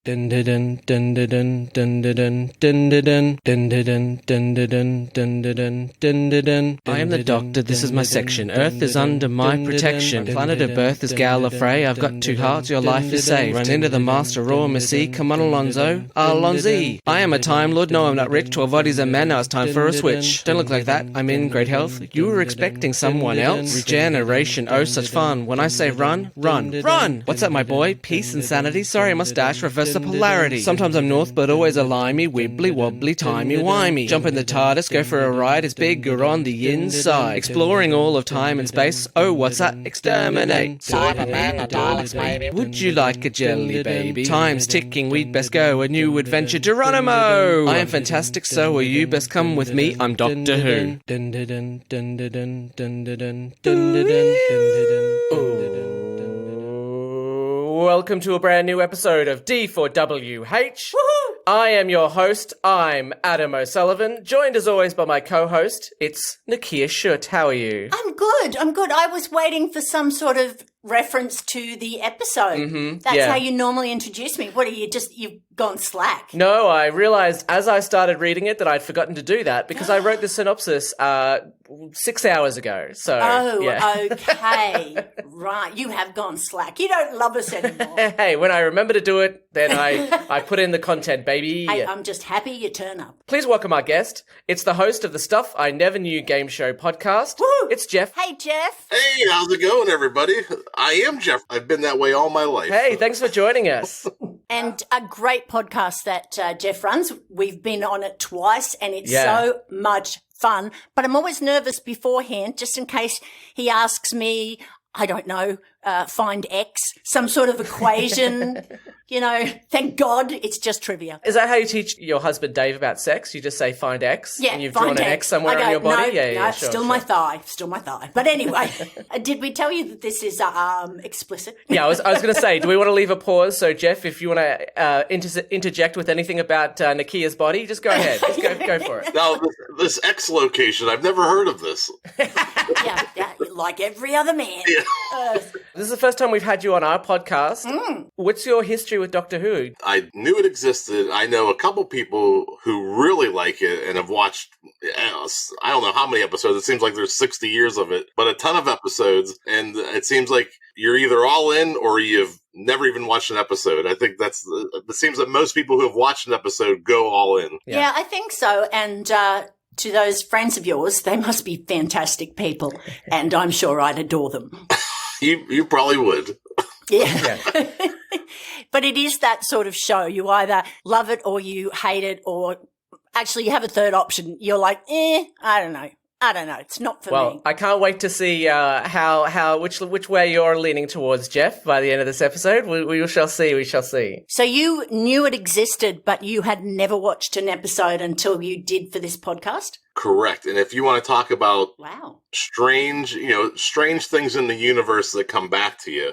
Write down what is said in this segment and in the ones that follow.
I am the Doctor, this is my section. Earth is under my protection. Planet of birth is Gallifrey. I've got two hearts, your life is saved. Run into the Master Raw Missy. Come on, Alonzo. Alonzi. I am a Time Lord. No, I'm not rich. 12 bodies a man. Now it's time for a switch. Don't look like that. I'm in great health. You were expecting someone else? Regeneration. Oh, such fun. When I say run, run, run. What's up, my boy? Peace and sanity. Sorry, mustache. Reverse the polarity. Sometimes I'm north, but always a limey, wibbly wobbly, timey wimey. Jump in the TARDIS, go for a ride. It's bigger on the inside. Exploring all of time and space. Oh, what's that? Exterminate. Cybermen or Daleks, maybe. Would you like a jelly baby? Time's ticking, we'd best go. A new adventure, Geronimo! I am fantastic, so are you. Best come with me, I'm Doctor Who. Welcome to a brand new episode of D4WH. Woohoo! I am your host, I'm Adam O'Sullivan, joined as always by my co-host, it's Nicchia Schutt. How are you? I'm good. I was waiting for some sort of reference to the episode. That's how you normally introduce me. What are you, you've gone slack? No, I realised as I started reading it that I'd forgotten to do that because I wrote the synopsis 6 hours ago. So, okay. Right. You have gone slack. You don't love us anymore. Hey, when I remember to do it, then I put in the content, baby. Hey, I'm just happy you turn up. Please welcome our guest. It's the host of the Stuff I Never Knew game show podcast. Woo! It's Jeff. Hey, Jeff. Hey, how's it going, everybody? I am Jeff. I've been that way all my life. Hey, thanks for joining us. And a great podcast that Jeff runs. We've been on it twice, and it's so much fun. But I'm always nervous beforehand, just in case he asks me, I don't know, find X, some sort of equation. Thank God it's just trivia. Is that how you teach your husband Dave about sex? You just say find X? Yeah, and you've find drawn an X somewhere on your body? No, Sure, still my thigh. But anyway, did we tell you that this is explicit? Yeah, I was going to say, do we want to leave a pause? So, Jeff, if you want to interject with anything about Nicchia's body, just go ahead. Just go for it. Now, this X location, I've never heard of this. yeah, like every other man. Yeah. This is the first time we've had you on our podcast. What's your history with Doctor Who? I knew it existed. I know a couple people who really like it and have watched, I don't know how many episodes. It seems like there's 60 years of it, but a ton of episodes. And it seems like you're either all in or you've never even watched an episode. I think it seems that most people who have watched an episode go all in. Yeah, I think so. And to those friends of yours, they must be fantastic people. And I'm sure I'd adore them. You probably would. Yeah. But it is that sort of show. You either love it or you hate it, or actually you have a third option. You're like, I don't know. It's not for me. Well, I can't wait to see which way you're leaning towards, Jeff, by the end of this episode. We shall see. So you knew it existed, but you had never watched an episode until you did for this podcast? Correct. And if you want to talk about strange things in the universe that come back to you,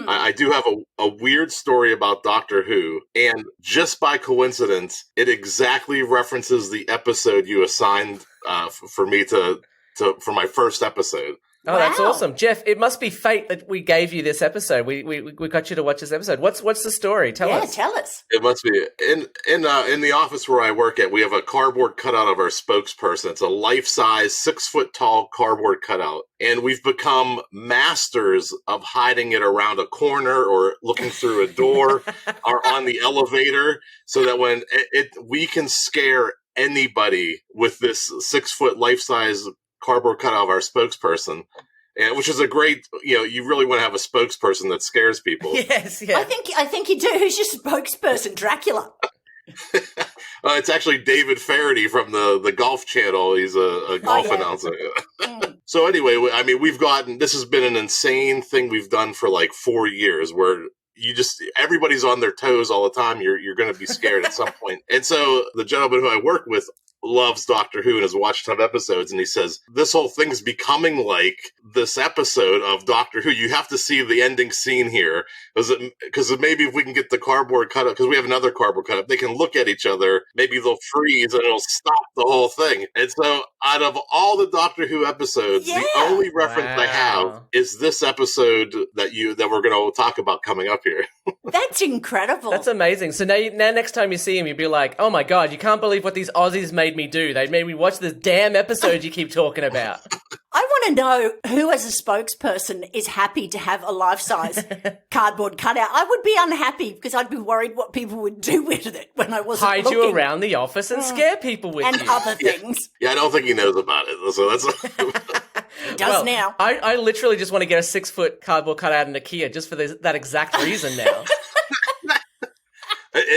I do have a weird story about Doctor Who, and just by coincidence, it exactly references the episode you assigned for me for my first episode. Oh, wow. That's awesome. Jeff, it must be fate that we gave you this episode. We got you to watch this episode. What's the story? Tell us. Yeah, tell us. It must be. In the office where I work at, we have a cardboard cutout of our spokesperson. It's a life-size, 6-foot-tall cardboard cutout. And we've become masters of hiding it around a corner or looking through a door or on the elevator so that when we can scare anybody with this 6-foot life-size cardboard cutout of our spokesperson, and which is a great, you really want to have a spokesperson that scares people. Yes, yeah. I think you do. Who's your spokesperson? Dracula. It's actually David Faraday from the Golf Channel. He's a golf announcer. So anyway, this has been an insane thing we've done for like 4 years where everybody's on their toes all the time. You're going to be scared at some point. And so the gentleman who I work with loves Doctor Who and has watched a ton of episodes, and he says, this whole thing's becoming like this episode of Doctor Who. You have to see the ending scene here, because maybe if we can get the cardboard cutout, because we have another cardboard cutout, they can look at each other, maybe they'll freeze and it'll stop the whole thing. And so out of all the Doctor Who episodes, the only reference I have is this episode that we're going to talk about coming up here. That's incredible. That's amazing. So now next time you see him, you'll be like, oh my God, you can't believe what these Aussies made me do. They made me watch this damn episode you keep talking about. I want to know who, as a spokesperson, is happy to have a life-size cardboard cutout. I would be unhappy because I'd be worried what people would do with it when I wasn't looking. Hide you around the office and scare people with and other things. Yeah, I don't think he knows about it. So that's he does now. I literally just want to get a 6-foot cardboard cutout in Nicchia just for that exact reason now.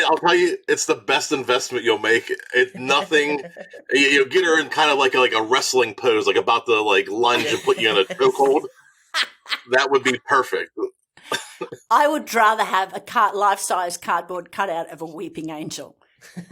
I'll tell you, it's the best investment you'll make. It's nothing. You'll get her in kind of like a wrestling pose, like about to lunge and put you in a chokehold. That would be perfect. I would rather have a life-size cardboard cutout of a weeping angel.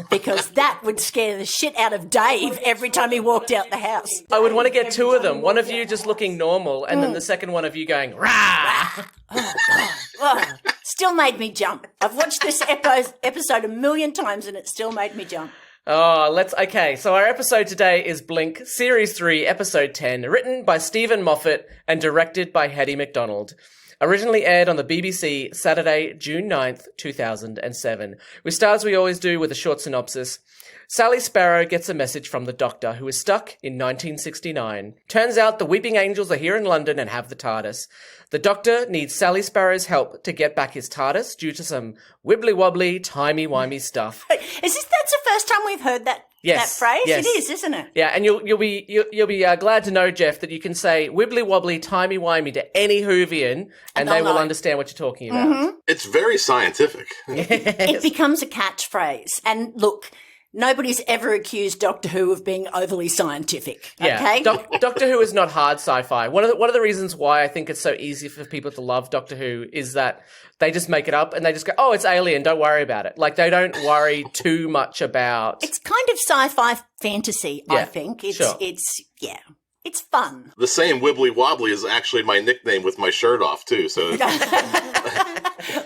Because that would scare the shit out of Dave every time he walked out the house. I would want to get 2 of them. One of you just looking normal, and then the second one of you going, rah! Oh, God. Oh, still made me jump. I've watched this episode a million times, and it still made me jump. Okay, so our episode today is Blink, Series 3, Episode 10, written by Stephen Moffat and directed by Hetty MacDonald. Originally aired on the BBC Saturday, June 9th, 2007. We start as we always do with a short synopsis. Sally Sparrow gets a message from the Doctor, who is stuck in 1969. Turns out the Weeping Angels are here in London and have the TARDIS. The Doctor needs Sally Sparrow's help to get back his TARDIS due to some wibbly-wobbly, timey-wimey stuff. That's the first time we've heard that phrase? Yes. It is, isn't it? Yeah, and you'll be glad to know, Jeff, that you can say wibbly-wobbly, timey-wimey to any Whovian, and they will understand what you're talking about. Mm-hmm. It's very scientific. It becomes a catchphrase. And look, nobody's ever accused Doctor Who of being overly scientific. Okay? Yeah, Doctor Who is not hard sci-fi. One of the reasons why I think it's so easy for people to love Doctor Who is that they just make it up and they just go, oh, it's alien, don't worry about it. Like, they don't worry too much about... It's kind of sci-fi fantasy, I think. It's fun. The same wibbly wobbly is actually my nickname with my shirt off, too, so...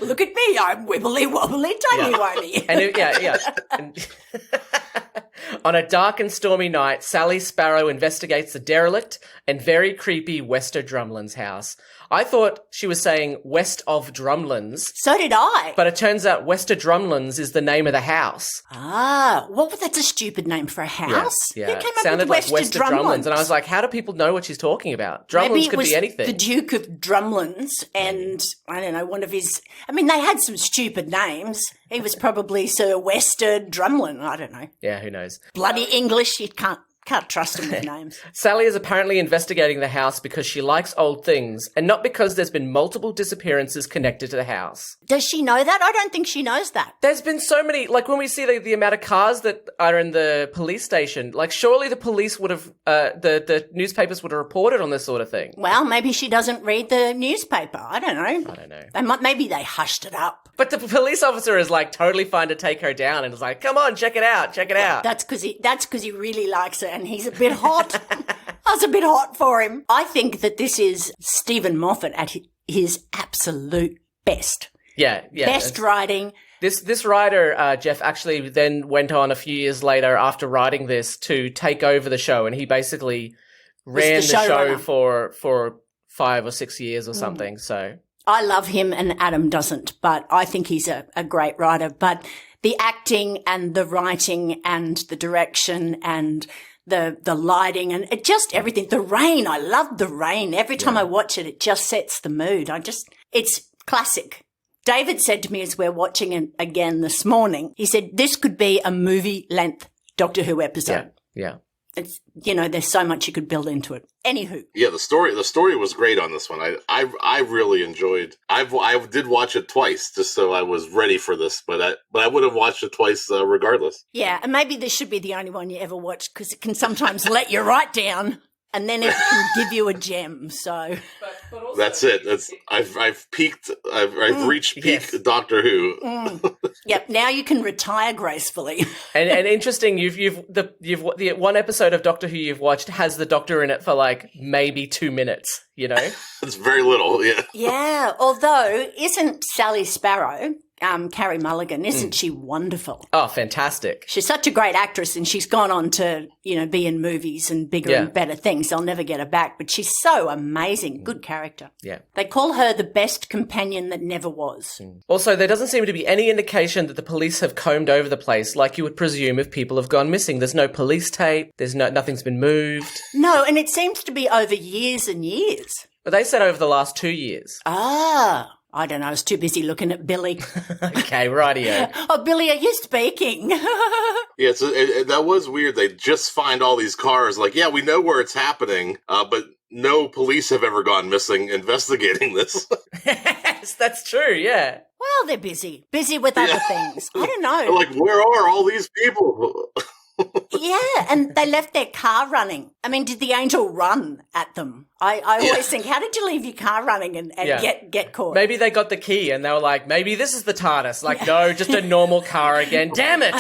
Look at me, I'm wibbly wobbly, timey-wimey. And on a dark and stormy night, Sally Sparrow investigates the derelict and very creepy Wester Drumlin's house. I thought she was saying West of Drumlins. So did I. But it turns out Wester Drumlins is the name of the house. Ah, that's a stupid name for a house. Yeah. Who came up Sounded with like Wester Drumlins? And I was like, how do people know what she's talking about? Drumlins could be anything. The Duke of Drumlins and, I don't know, one of his... I mean, they had some stupid names. He was probably Sir Wester Drumlin. I don't know. Yeah, who knows? Bloody English, you can't trust him with names. Sally is apparently investigating the house because she likes old things, and not because there's been multiple disappearances connected to the house. Does she know that? I don't think she knows that. There's been so many, like when we see the amount of cars that are in the police station, like surely the police would have, the newspapers would have reported on this sort of thing. Well, maybe she doesn't read the newspaper. I don't know. Maybe they hushed it up. But the police officer is like totally fine to take her down and is like, come on, check it out. That's because he really likes her and he's a bit hot. I was a bit hot for him. I think that this is Stephen Moffat at his absolute best. Yeah. Best writing. This writer, Jeff, actually then went on a few years later after writing this to take over the show, and he basically ran the show for 5 or 6 years or something. So I love him and Adam doesn't, but I think he's a great writer. But the acting and the writing and the direction and the lighting and just everything. The rain, I love the rain. Every time I watch it, it just sets the mood. It's classic. David said to me as we're watching it again this morning, he said, this could be a movie-length Doctor Who episode. Yeah. It's, there's so much you could build into it. Anywho. Yeah, the story was great on this one. I really enjoyed. I did watch it twice just so I was ready for this, but I would have watched it twice regardless. Yeah, and maybe this should be the only one you ever watch because it can sometimes let you right down. And then it can give you a gem. So but also, that's it. I've peaked. I've reached peak Doctor Who. Yep. Now you can retire gracefully. And interesting. The one episode of Doctor Who you've watched has the Doctor in it for like maybe 2 minutes. It's very little. Yeah. Yeah. Although, isn't Sally Sparrow? Carrie Mulligan. Isn't she wonderful? Oh, fantastic. She's such a great actress, and she's gone on to, be in movies and bigger and better things. They'll never get her back, but she's so amazing. Good character. Yeah. They call her the best companion that never was. Also, there doesn't seem to be any indication that the police have combed over the place like you would presume if people have gone missing. There's no police tape. Nothing's been moved. No, and it seems to be over years and years. But they said over the last 2 years. Ah, I don't know. I was too busy looking at Billy. Okay, rightio. Oh, Billy, are you speaking? Yeah, that was weird. They just find all these cars. Like, yeah, we know where it's happening, but no police have ever gone missing investigating this. Yes, that's true, yeah. Well, they're busy. Busy with other things. I don't know. They're like, where are all these people? Yeah, and they left their car running. I mean, did the angel run at them? I always think, how did you leave your car running and get caught? Maybe they got the key and they were like, maybe this is the TARDIS. Like, no, just a normal car again. Damn it!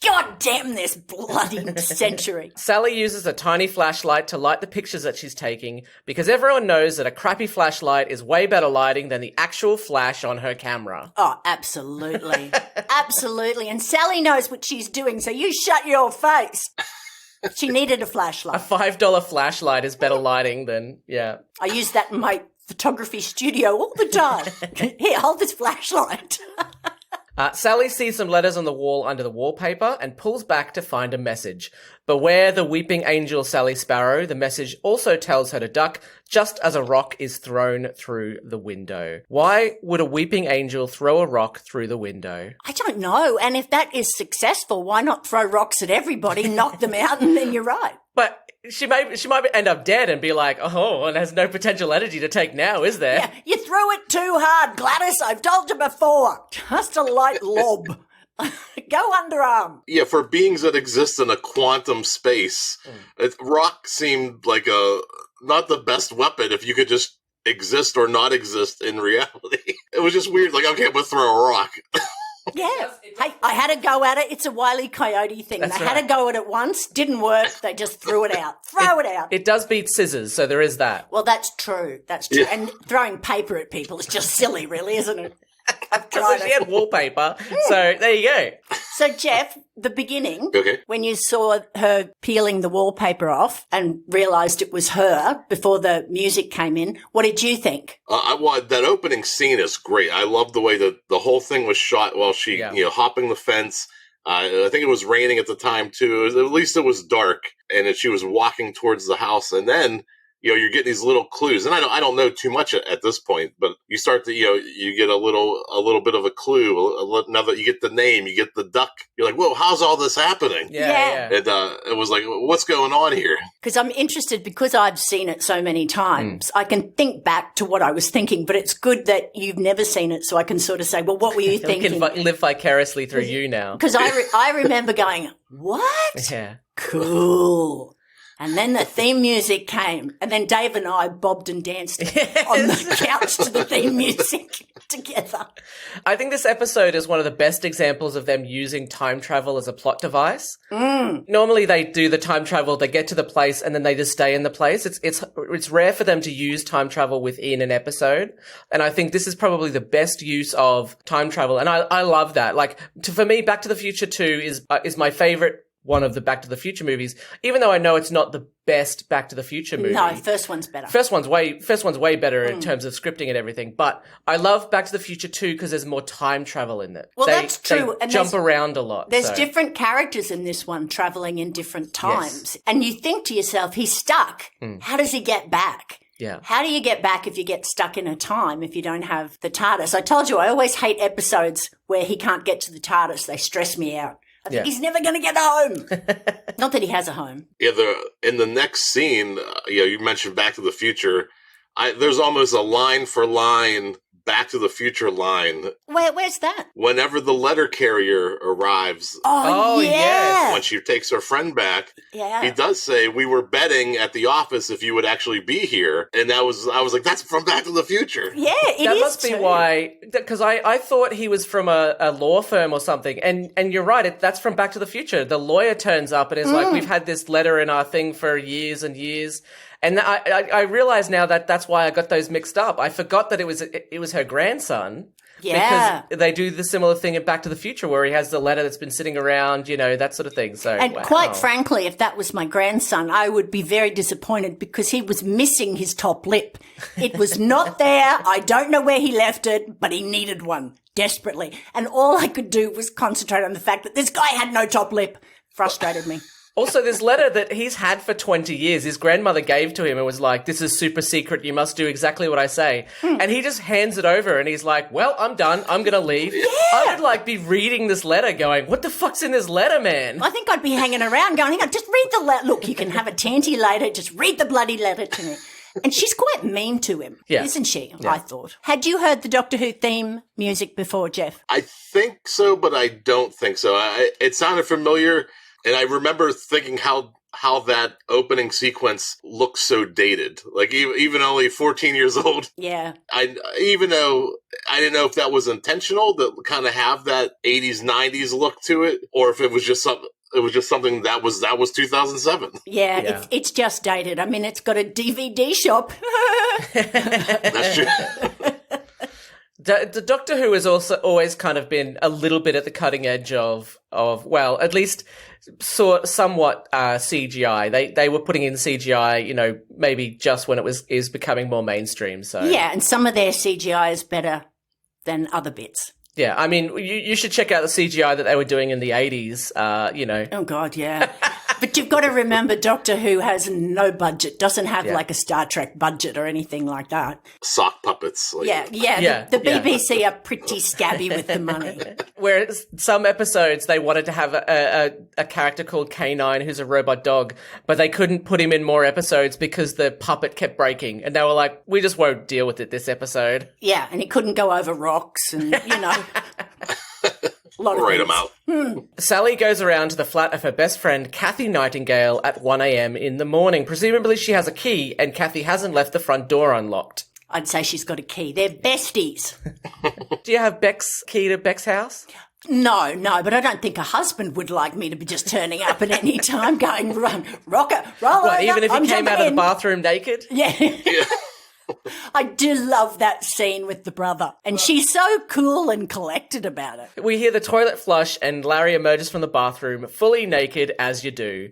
God damn this bloody century. Sally uses a tiny flashlight to light the pictures that she's taking because everyone knows that a crappy flashlight is way better lighting than the actual flash on her camera. Oh, absolutely. Absolutely. And Sally knows what she's doing, so you shut your face. She needed a flashlight. A $5 flashlight is better lighting than, yeah. I use that in my photography studio all the time. Here, hold this flashlight. Sally sees some letters on the wall under the wallpaper and pulls back to find a message. Beware the weeping angel Sally Sparrow. The message also tells her to duck just as a rock is thrown through the window. Why would a weeping angel throw a rock through the window? I don't know. And if that is successful, why not throw rocks at everybody, knock them out, and then you're right. But she might end up dead and be like, oh, and has no potential energy to take now, is there? Yeah, you threw it too hard, Gladys. I've told you before. Just a light lob. Go underarm. Yeah, for beings that exist in a quantum space, rock seemed like not the best weapon if you could just exist or not exist in reality. It was just weird. Like, okay, I'm going to throw a rock. Yeah. Hey, I had to go at it. It's a Wile E. Coyote thing. That's they right. had to go at it once. Didn't work. They just threw it out. Throw it out. It does beat scissors, so there is that. Well, that's true. That's true. Yeah. And throwing paper at people is just silly, really, isn't it? I've So tried she it. had wallpaper, so there you go. So, Jeff, the beginning, Okay. when you saw her peeling the wallpaper off and realised it was her before the music came in, what did you think? That opening scene is great. I love the way that the whole thing was shot while she, hopping the fence. I think it was raining at the time too. At least it was dark, and that she was walking towards the house, and then you're getting these little clues. And I don't know too much at this point, but you start to you get a little bit of a clue. Now that you get the name, you get the duck. You're like, whoa, how's all this happening? Yeah. And it was like, what's going on here? Because I'm interested, because I've seen it so many times, I can think back to what I was thinking, but it's good that you've never seen it, so I can sort of say, well, what were you We thinking? can live vicariously through you now. Because I remember going, what? Yeah. Cool. And then the theme music came, and then Dave and I bobbed and danced on the couch to the theme music together. I think this episode is one of the best examples of them using time travel as a plot device. Normally they do the time travel, they get to the place, and then they just stay in the place. It's rare for them to use time travel within an episode, and I think this is probably the best use of time travel, and I love that. Like, for me, Back to the Future 2 is my favorite one of the Back to the Future movies, even though I know it's not the best Back to the Future movie. No, first one's better. First one's way better in terms of scripting and everything. But I love Back to the Future 2 because there's more time travel in it. Well, that's true. They And jump around a lot. There's different characters in this one traveling in different times. And you think to yourself, he's stuck. How does he get back? Yeah. How do you get back if you get stuck in a time if you don't have the TARDIS? I told you, I always hate episodes where he can't get to the TARDIS. They stress me out. I think he's never going to get home. Not that he has a home. Yeah, in the next scene, you mentioned Back to the Future. There's almost a line for line Back to the Future line. Where's that? Whenever the letter carrier arrives, Oh yeah. yes. when she takes her friend back, Yeah. he does say, "We were betting at the office if you would actually be here," and I was like, "That's from Back to the Future." Yeah, it is. That must be too. why, because I thought he was from a law firm or something. And you're right, that's from Back to the Future. The lawyer turns up and is like, we've had this letter in our thing for years and years. And I realize now that that's why I got those mixed up. I forgot that it was her grandson. Yeah. Because they do the similar thing in Back to the Future where he has the letter that's been sitting around, that sort of thing. So, and quite frankly, if that was my grandson, I would be very disappointed because he was missing his top lip. It was not there. I don't know where he left it, but he needed one desperately. And all I could do was concentrate on the fact that this guy had no top lip. Frustrated me. Also, this letter that he's had for 20 years, his grandmother gave to him and was like, this is super secret. You must do exactly what I say. And he just hands it over and he's like, well, I'm done. I'm going to leave. Yeah. I would be reading this letter going, what the fuck's in this letter, man? I think I'd be hanging around going, just read the letter. Look, you can have a tanty later. Just read the bloody letter to me. And she's quite mean to him, isn't she? Yeah. I thought. Had you heard the Doctor Who theme music before, Jeff? I think so, but I don't think so. It sounded familiar. And I remember thinking how that opening sequence looks so dated. Like, even only 14 years old. Yeah. Even though I didn't know if that was intentional to kind of have that 80s, 90s look to it, or if it was just something that was 2007. Yeah. It's just dated. I mean, it's got a DVD shop. That's true. The Doctor Who has also always kind of been a little bit at the cutting edge of well, at least somewhat CGI. They were putting in CGI, maybe just when is becoming more mainstream. So yeah, and some of their CGI is better than other bits. Yeah, I mean, you should check out the CGI that they were doing in the 80s, Oh, God, yeah. But you've got to remember Doctor Who has no budget, doesn't have like a Star Trek budget or anything like that. Sock puppets. The BBC are pretty scabby with the money. Whereas some episodes, they wanted to have a character called K9 who's a robot dog, but they couldn't put him in more episodes because the puppet kept breaking. And they were like, we just won't deal with it this episode. Yeah, and he couldn't go over rocks and, a lot of write things. them out. Sally goes around to the flat of her best friend, Kathy Nightingale, at 1 a.m. in the morning. Presumably she has a key, and Kathy hasn't left the front door unlocked. I'd say she's got a key. They're besties. Do you have Beck's key to Beck's house? No, but I don't think a husband would like me to be just turning up at any time going, run, rocker, roll What, over, even if I'm you came jumping out of in. the bathroom naked? Yeah. I do love that scene with the brother. And she's so cool and collected about it. We hear the toilet flush and Larry emerges from the bathroom, fully naked, as you do.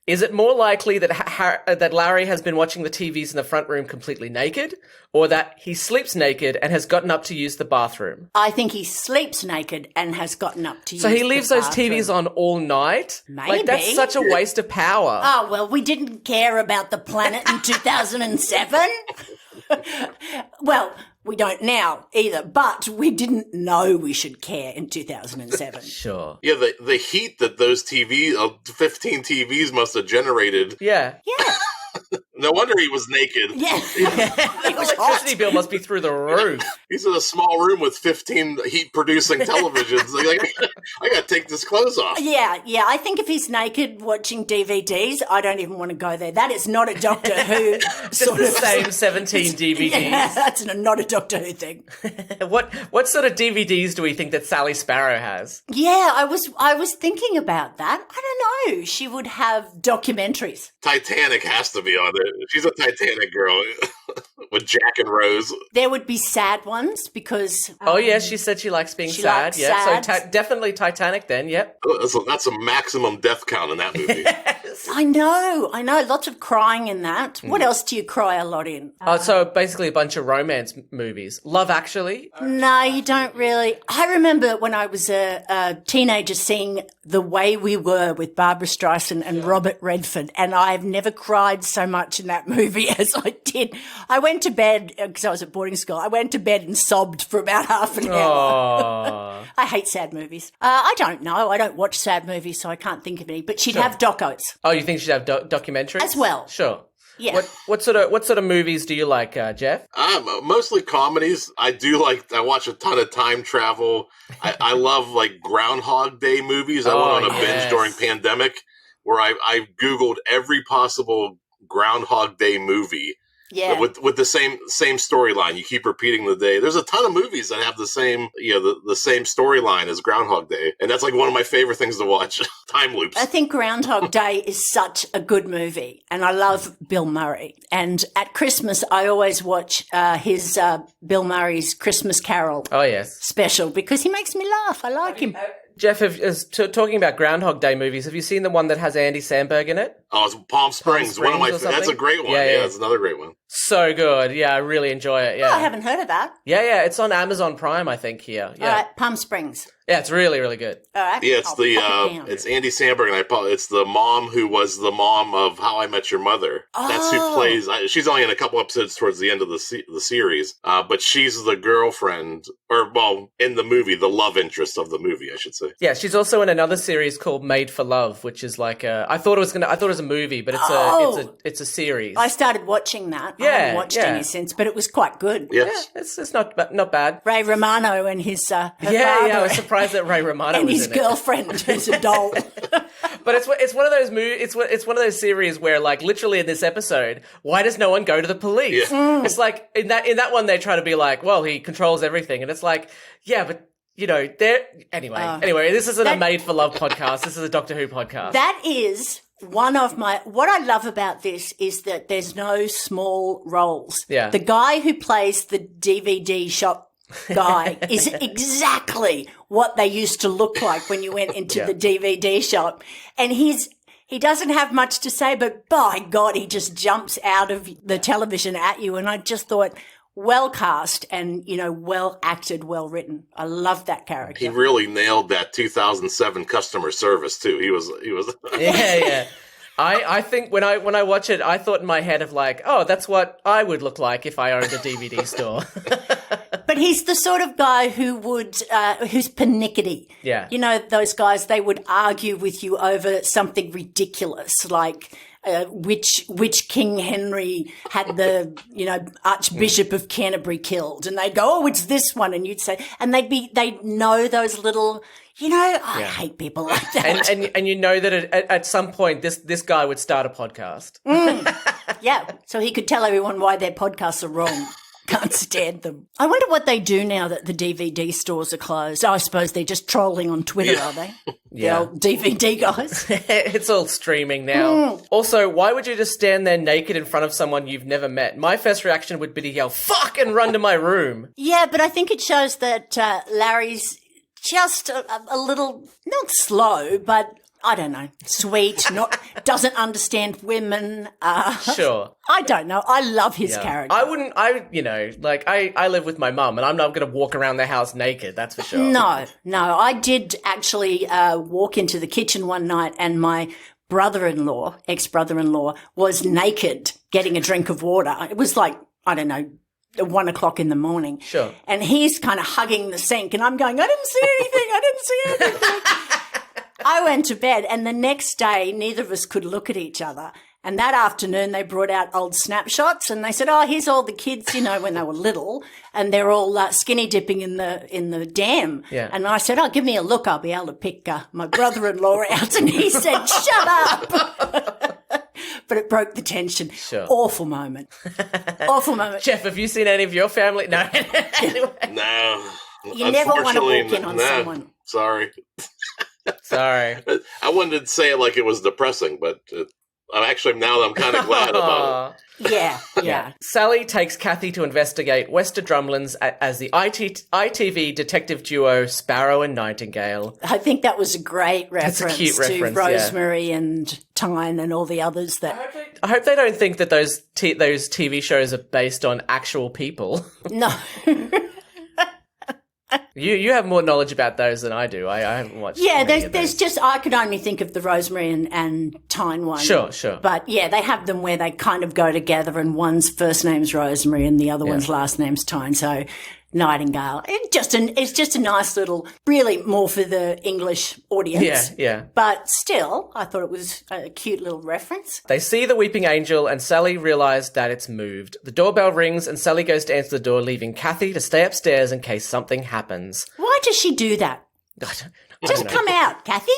Is it more likely that Larry has been watching the TVs in the front room completely naked, or that he sleeps naked and has gotten up to use the bathroom? I think he sleeps naked and has gotten up to use the So he leaves those bathroom. TVs on all night? Maybe. Like, that's such a waste of power. Oh, well, we didn't care about the planet in 2007. Well, we don't now either, but we didn't know we should care in 2007. Sure. Yeah, the heat that those 15 TVs must have generated. Yeah. Yeah. No wonder he was naked. Yeah. The electricity bill must be through the roof. He's in a small room with 15 heat-producing televisions. I gotta take this clothes off. Yeah. I think if he's naked watching DVDs, I don't even want to go there. That is not a Doctor Who sort of same 17 DVDs. Yeah, that's not a Doctor Who thing. What sort of DVDs do we think that Sally Sparrow has? Yeah, I was thinking about that. I don't know. She would have documentaries. Titanic has to be on it. She's a Titanic girl with Jack and Rose. There would be sad ones because... oh, yeah, she said she likes being sad. likes Yeah, sad. so definitely Titanic then, yep. That's a maximum death count in that movie. I know. Lots of crying in that. What else do you cry a lot in? So basically a bunch of romance movies. Love Actually. No, you don't really. I remember when I was a teenager seeing The Way We Were with Barbara Streisand and Robert Redford, and I've never cried so much in that movie as I did. I went to bed, because I was at boarding school, I went to bed and sobbed for about half an hour. I hate sad movies. I don't know. I don't watch sad movies, so I can't think of any. But she'd have docos. Oh, you think she'd have documentaries? As well. Sure. Yeah. What sort of movies do you like, Jeff? Mostly comedies. I watch a ton of time travel. I love Groundhog Day movies. I went on a binge during pandemic where I Googled every possible Groundhog Day movie Yeah. With the same storyline. You keep repeating the day. There's a ton of movies that have the same, the same storyline as Groundhog Day. And that's like one of my favorite things to watch. Time loops. I think Groundhog Day is such a good movie. And I love Bill Murray. And at Christmas, I always watch his Bill Murray's Christmas Carol special because he makes me laugh. I like him. Jeff, talking about Groundhog Day movies, have you seen the one that has Andy Samberg in it? Oh, it's Palm Springs. One of my. That's a great one. Yeah, it's another great one. So good. Yeah, I really enjoy it. Yeah, I haven't heard of that. Yeah. It's on Amazon Prime, I think. Here. Yeah. All right, Palm Springs. Yeah, it's really, really good. All right. Yeah, it's Andy Samberg, and it's the mom who was the mom of How I Met Your Mother. Oh. That's who plays. She's only in a couple episodes towards the end of the series, but she's the girlfriend, in the movie, the love interest of the movie, I should say. Yeah, she's also in another series called Made for Love, which is like I thought it was a movie, but it's a series. I started watching that. I haven't watched any since, but it was quite good. Yes. Yeah, it's not bad. Ray Romano and his her father. I was surprised that Ray Romano and was his girlfriend who's a doll. But it's one of those it's one of those series where, like, literally in this episode, why does no one go to the police? Yeah. It's like in that one they try to be like, well, he controls everything, and it's like, yeah, but anyway, this isn't a Made for Love podcast. This is a Doctor Who podcast. That is one of what I love about this is that there's no small roles. Yeah. The guy who plays the DVD shop guy is exactly what they used to look like when you went into the DVD shop. And he doesn't have much to say, but by God, he just jumps out of the television at you. And I just thought, well cast and, well acted, well written. I love that character. He really nailed that 2007 customer service too. He was. Yeah. I think when I watch it, I thought in my head of like, oh, that's what I would look like if I owned a DVD store. But he's the sort of guy who would, who's pernickety. Yeah. Those guys, they would argue with you over something ridiculous, like which King Henry had the, Archbishop of Canterbury killed. And they'd go, oh, it's this one. And you'd say, and they'd know those little, I hate people like that. And you know that at some point this guy would start a podcast. Yeah. So he could tell everyone why their podcasts are wrong. Can't stand them. I wonder what they do now that the DVD stores are closed. I suppose they're just trolling on Twitter, are they? Yeah. The old DVD guys. It's all streaming now. Also, why would you just stand there naked in front of someone you've never met? My first reaction would be to yell, fuck, and run to my room. Yeah, but I think it shows that Larry's just a little, not slow, but I don't know, sweet, doesn't understand women. Sure. I don't know. I love his character. I live with my mum and I'm not going to walk around the house naked, that's for sure. No. I did actually walk into the kitchen one night and my ex-brother-in-law, was naked getting a drink of water. It was like, I don't know, 1 o'clock in the morning. Sure. And he's kind of hugging the sink and I'm going, I didn't see anything. I went to bed and the next day neither of us could look at each other. And that afternoon they brought out old snapshots and they said, oh, here's all the kids, when they were little and they're all skinny dipping in the dam. Yeah. And I said, oh, give me a look. I'll be able to pick my brother-in-law out. And he said, shut up. But it broke the tension. Sure. Awful moment. Awful moment. Jeff, have you seen any of your family? No. Anyway. No. You never want to walk in on someone. Sorry. Sorry. I wanted to say it like it was depressing, but I'm kind of glad about it. Yeah. Sally takes Kathy to investigate Wester Drumlins as the ITV detective duo Sparrow and Nightingale. I think that was a great reference. That's a cute reference, to Rosemary and Tyne and all the others. I hope they don't think that those TV shows are based on actual people. No. You have more knowledge about those than I do. I haven't watched. Yeah, there's just I could only think of the Rosemary and Tyne one. Sure. But yeah, they have them where they kind of go together, and one's first name's Rosemary and the other one's last name's Tyne. So Nightingale. It's just a nice little, really more for the English audience. Yeah. But still, I thought it was a cute little reference. They see the weeping angel and Sally realised that it's moved. The doorbell rings and Sally goes to answer the door, leaving Kathy to stay upstairs in case something happens. Why does she do that? Just come out, Kathy.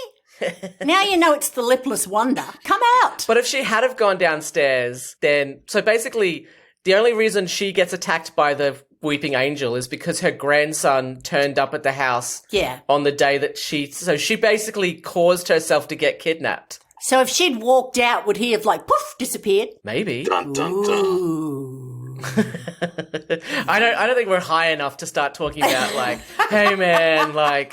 Now you know it's the lipless wonder. Come out. But if she had have gone downstairs, then... So basically... The only reason she gets attacked by the weeping angel is because her grandson turned up at the house on the day that so she basically caused herself to get kidnapped. So if she'd walked out, would he have poof, disappeared? Maybe. Dun, dun, dun. I don't think we're high enough to start talking about hey man,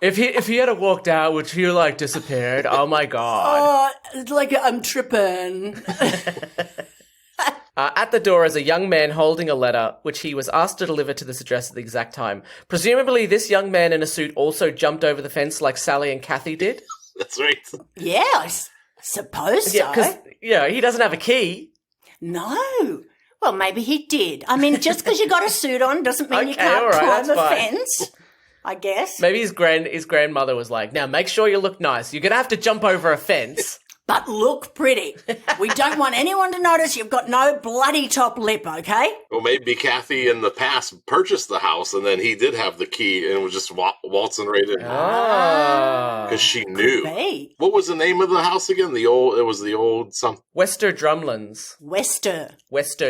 if he had walked out, would he disappeared? Oh my god. Oh, I'm tripping. At the door is a young man holding a letter, which he was asked to deliver to this address at the exact time. Presumably, this young man in a suit also jumped over the fence like Sally and Kathy did. That's right. Yeah, I suppose so. Because he doesn't have a key. No. Well, maybe he did. I mean, just because you got a suit on doesn't mean you can't climb a fence, I guess. Maybe his grandmother was like, now make sure you look nice. You're going to have to jump over a fence. But look pretty. We don't want anyone to notice you've got no bloody top lip, okay? Well, maybe Kathy in the past purchased the house and then he did have the key and was just waltzing right in. Because she knew. Be. What was the name of the house again? It was the old something. Wester Drumlands. Wester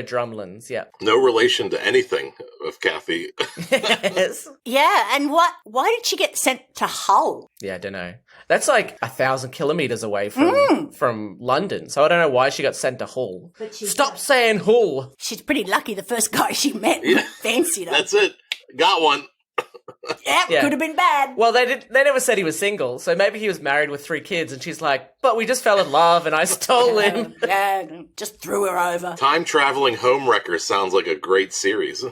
Drumlands, yeah. No relation to anything of Kathy. Yes. Yeah, and why did she get sent to Hull? Yeah, I don't know. That's 1,000 kilometres away from London, so I don't know why she got sent to Hull. Stop saying Hull! She's pretty lucky the first guy she met fancied her. That's it. Got one. Yeah, could have been bad. Well, they never said he was single, so maybe he was married with 3 kids, and she's like, but we just fell in love and I stole him. Yeah, just threw her over. Time-traveling homewrecker sounds like a great series.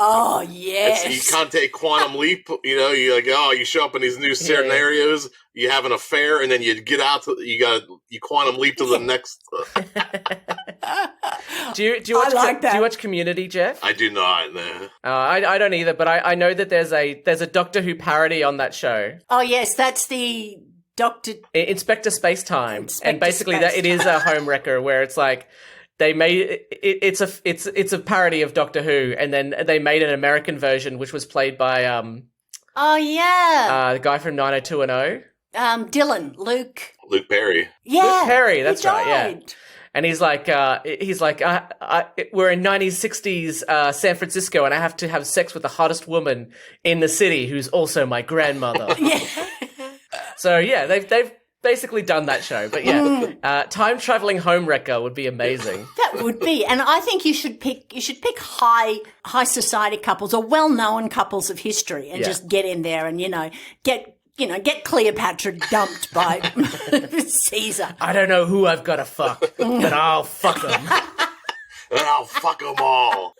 Oh, yes. You can't take quantum leap, you show up in these new scenarios, you have an affair, and then you get out, you quantum leap to the next. Do you watch Community, Jeff? I do not, no. I don't either, but I know that there's a Doctor Who parody on that show. Oh, yes, that's the Doctor... Inspector Spacetime. And basically it is a homewrecker where it's they made it's a parody of Doctor Who, and then they made an American version which was played by the guy from 90210. Luke Perry. Yeah, Luke Perry, that's right. Yeah, and he's like we're in 1960s San Francisco, and I have to have sex with the hottest woman in the city who's also my grandmother. Yeah. So yeah, they've basically done that show, but time-traveling homewrecker would be amazing. That would be, and I think you should pick high society couples or well-known couples of history, and just get in there and get Cleopatra dumped by Caesar. I don't know who I've got to fuck, but I'll fuck them. And I'll fuck them all.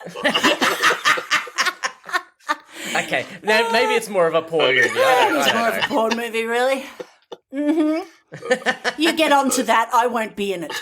Okay, now maybe it's more of a porn movie. It's more of a porn movie, really. Mm-hmm. You get onto that, I won't be in it.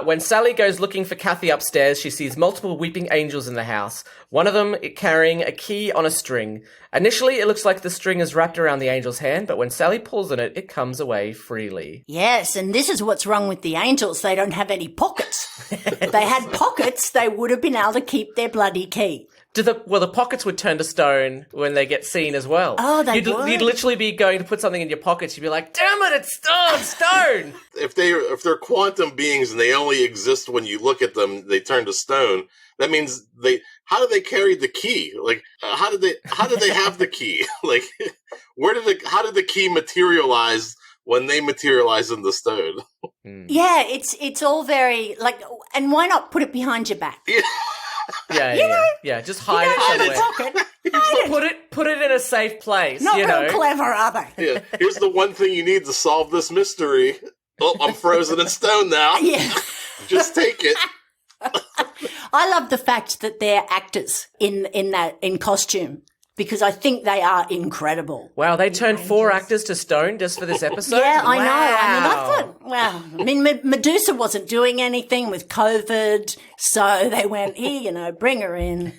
When Sally goes looking for Kathy upstairs, she sees multiple weeping angels in the house, one of them carrying a key on a string. Initially, it looks like the string is wrapped around the angel's hand, but when Sally pulls on it, it comes away freely. Yes, and this is what's wrong with the angels. They don't have any pockets. If they had pockets, they would have been able to keep their bloody key. The pockets would turn to stone when they get seen as well. Oh, they would. You'd literally be going to put something in your pockets. You'd be like, damn it, it's stone. If they're quantum beings and they only exist when you look at them, they turn to stone. That means how do they carry the key? How did they have the key? How did the key materialize when they materialize in the stone? Yeah, it's all very and why not put it behind your back? Yeah. Just hide it somewhere. Put it in a safe place. Not real clever, are they? Yeah. Here's the one thing you need to solve this mystery. Oh, I'm frozen in stone now. Yeah. Just take it. I love the fact that they're actors in costume, because I think they are incredible. Wow, they turned 4 actors to stone just for this episode? Yeah, I know. I mean, Medusa wasn't doing anything with COVID, so they went, here, bring her in.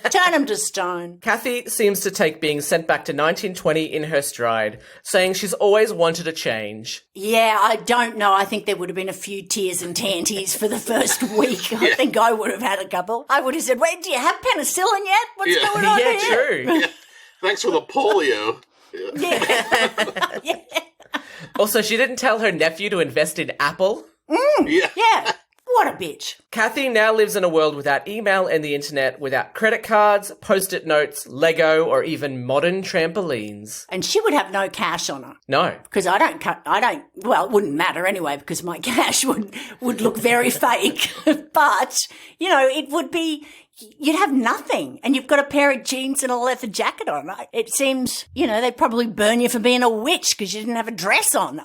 Turn them to stone. Kathy seems to take being sent back to 1920 in her stride, saying she's always wanted a change. Yeah, I don't know. I think there would have been a few tears and tanties for the first week. I think I would have had a couple. I would have said, wait, do you have penicillin yet? What's going on here? Yeah, true. Yeah. Thanks for the polio. Yeah. Also, she didn't tell her nephew to invest in Apple. Yeah. What a bitch. Kathy now lives in a world without email and the internet, without credit cards, post-it notes, Lego, or even modern trampolines. And she would have no cash on her. No. Because well, it wouldn't matter anyway because my cash would look very fake. But, it would be, you'd have nothing. And you've got a pair of jeans and a leather jacket on. It seems, they'd probably burn you for being a witch because you didn't have a dress on.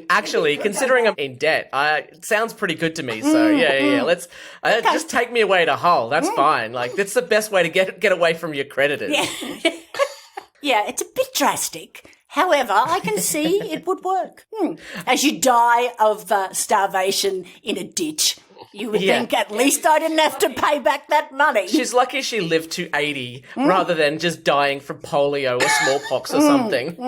Actually, considering I'm in debt, it sounds pretty good to me. So, yeah. Let's just take me away to Hull. That's fine. Like, that's the best way to get away from your creditors. Yeah. Yeah, it's a bit drastic. However, I can see it would work. As you die of starvation in a ditch, you would think at least I didn't have to pay back that money. She's lucky she lived to 80 rather than just dying from polio or smallpox or something.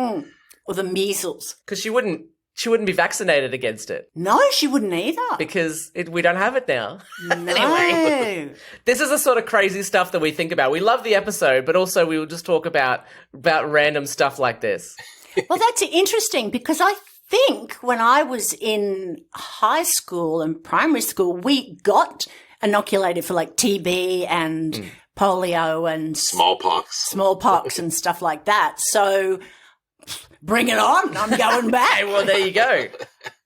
Or the measles. Because she wouldn't be vaccinated against it. No, she wouldn't either. Because we don't have it now. No. Anyway, this is the sort of crazy stuff that we think about. We love the episode, but also we will just talk about random stuff like this. Well, that's interesting because I think when I was in high school and primary school, we got inoculated for like TB and polio and smallpox and stuff like that. So bring it on. I'm going back. Hey, well, there you go.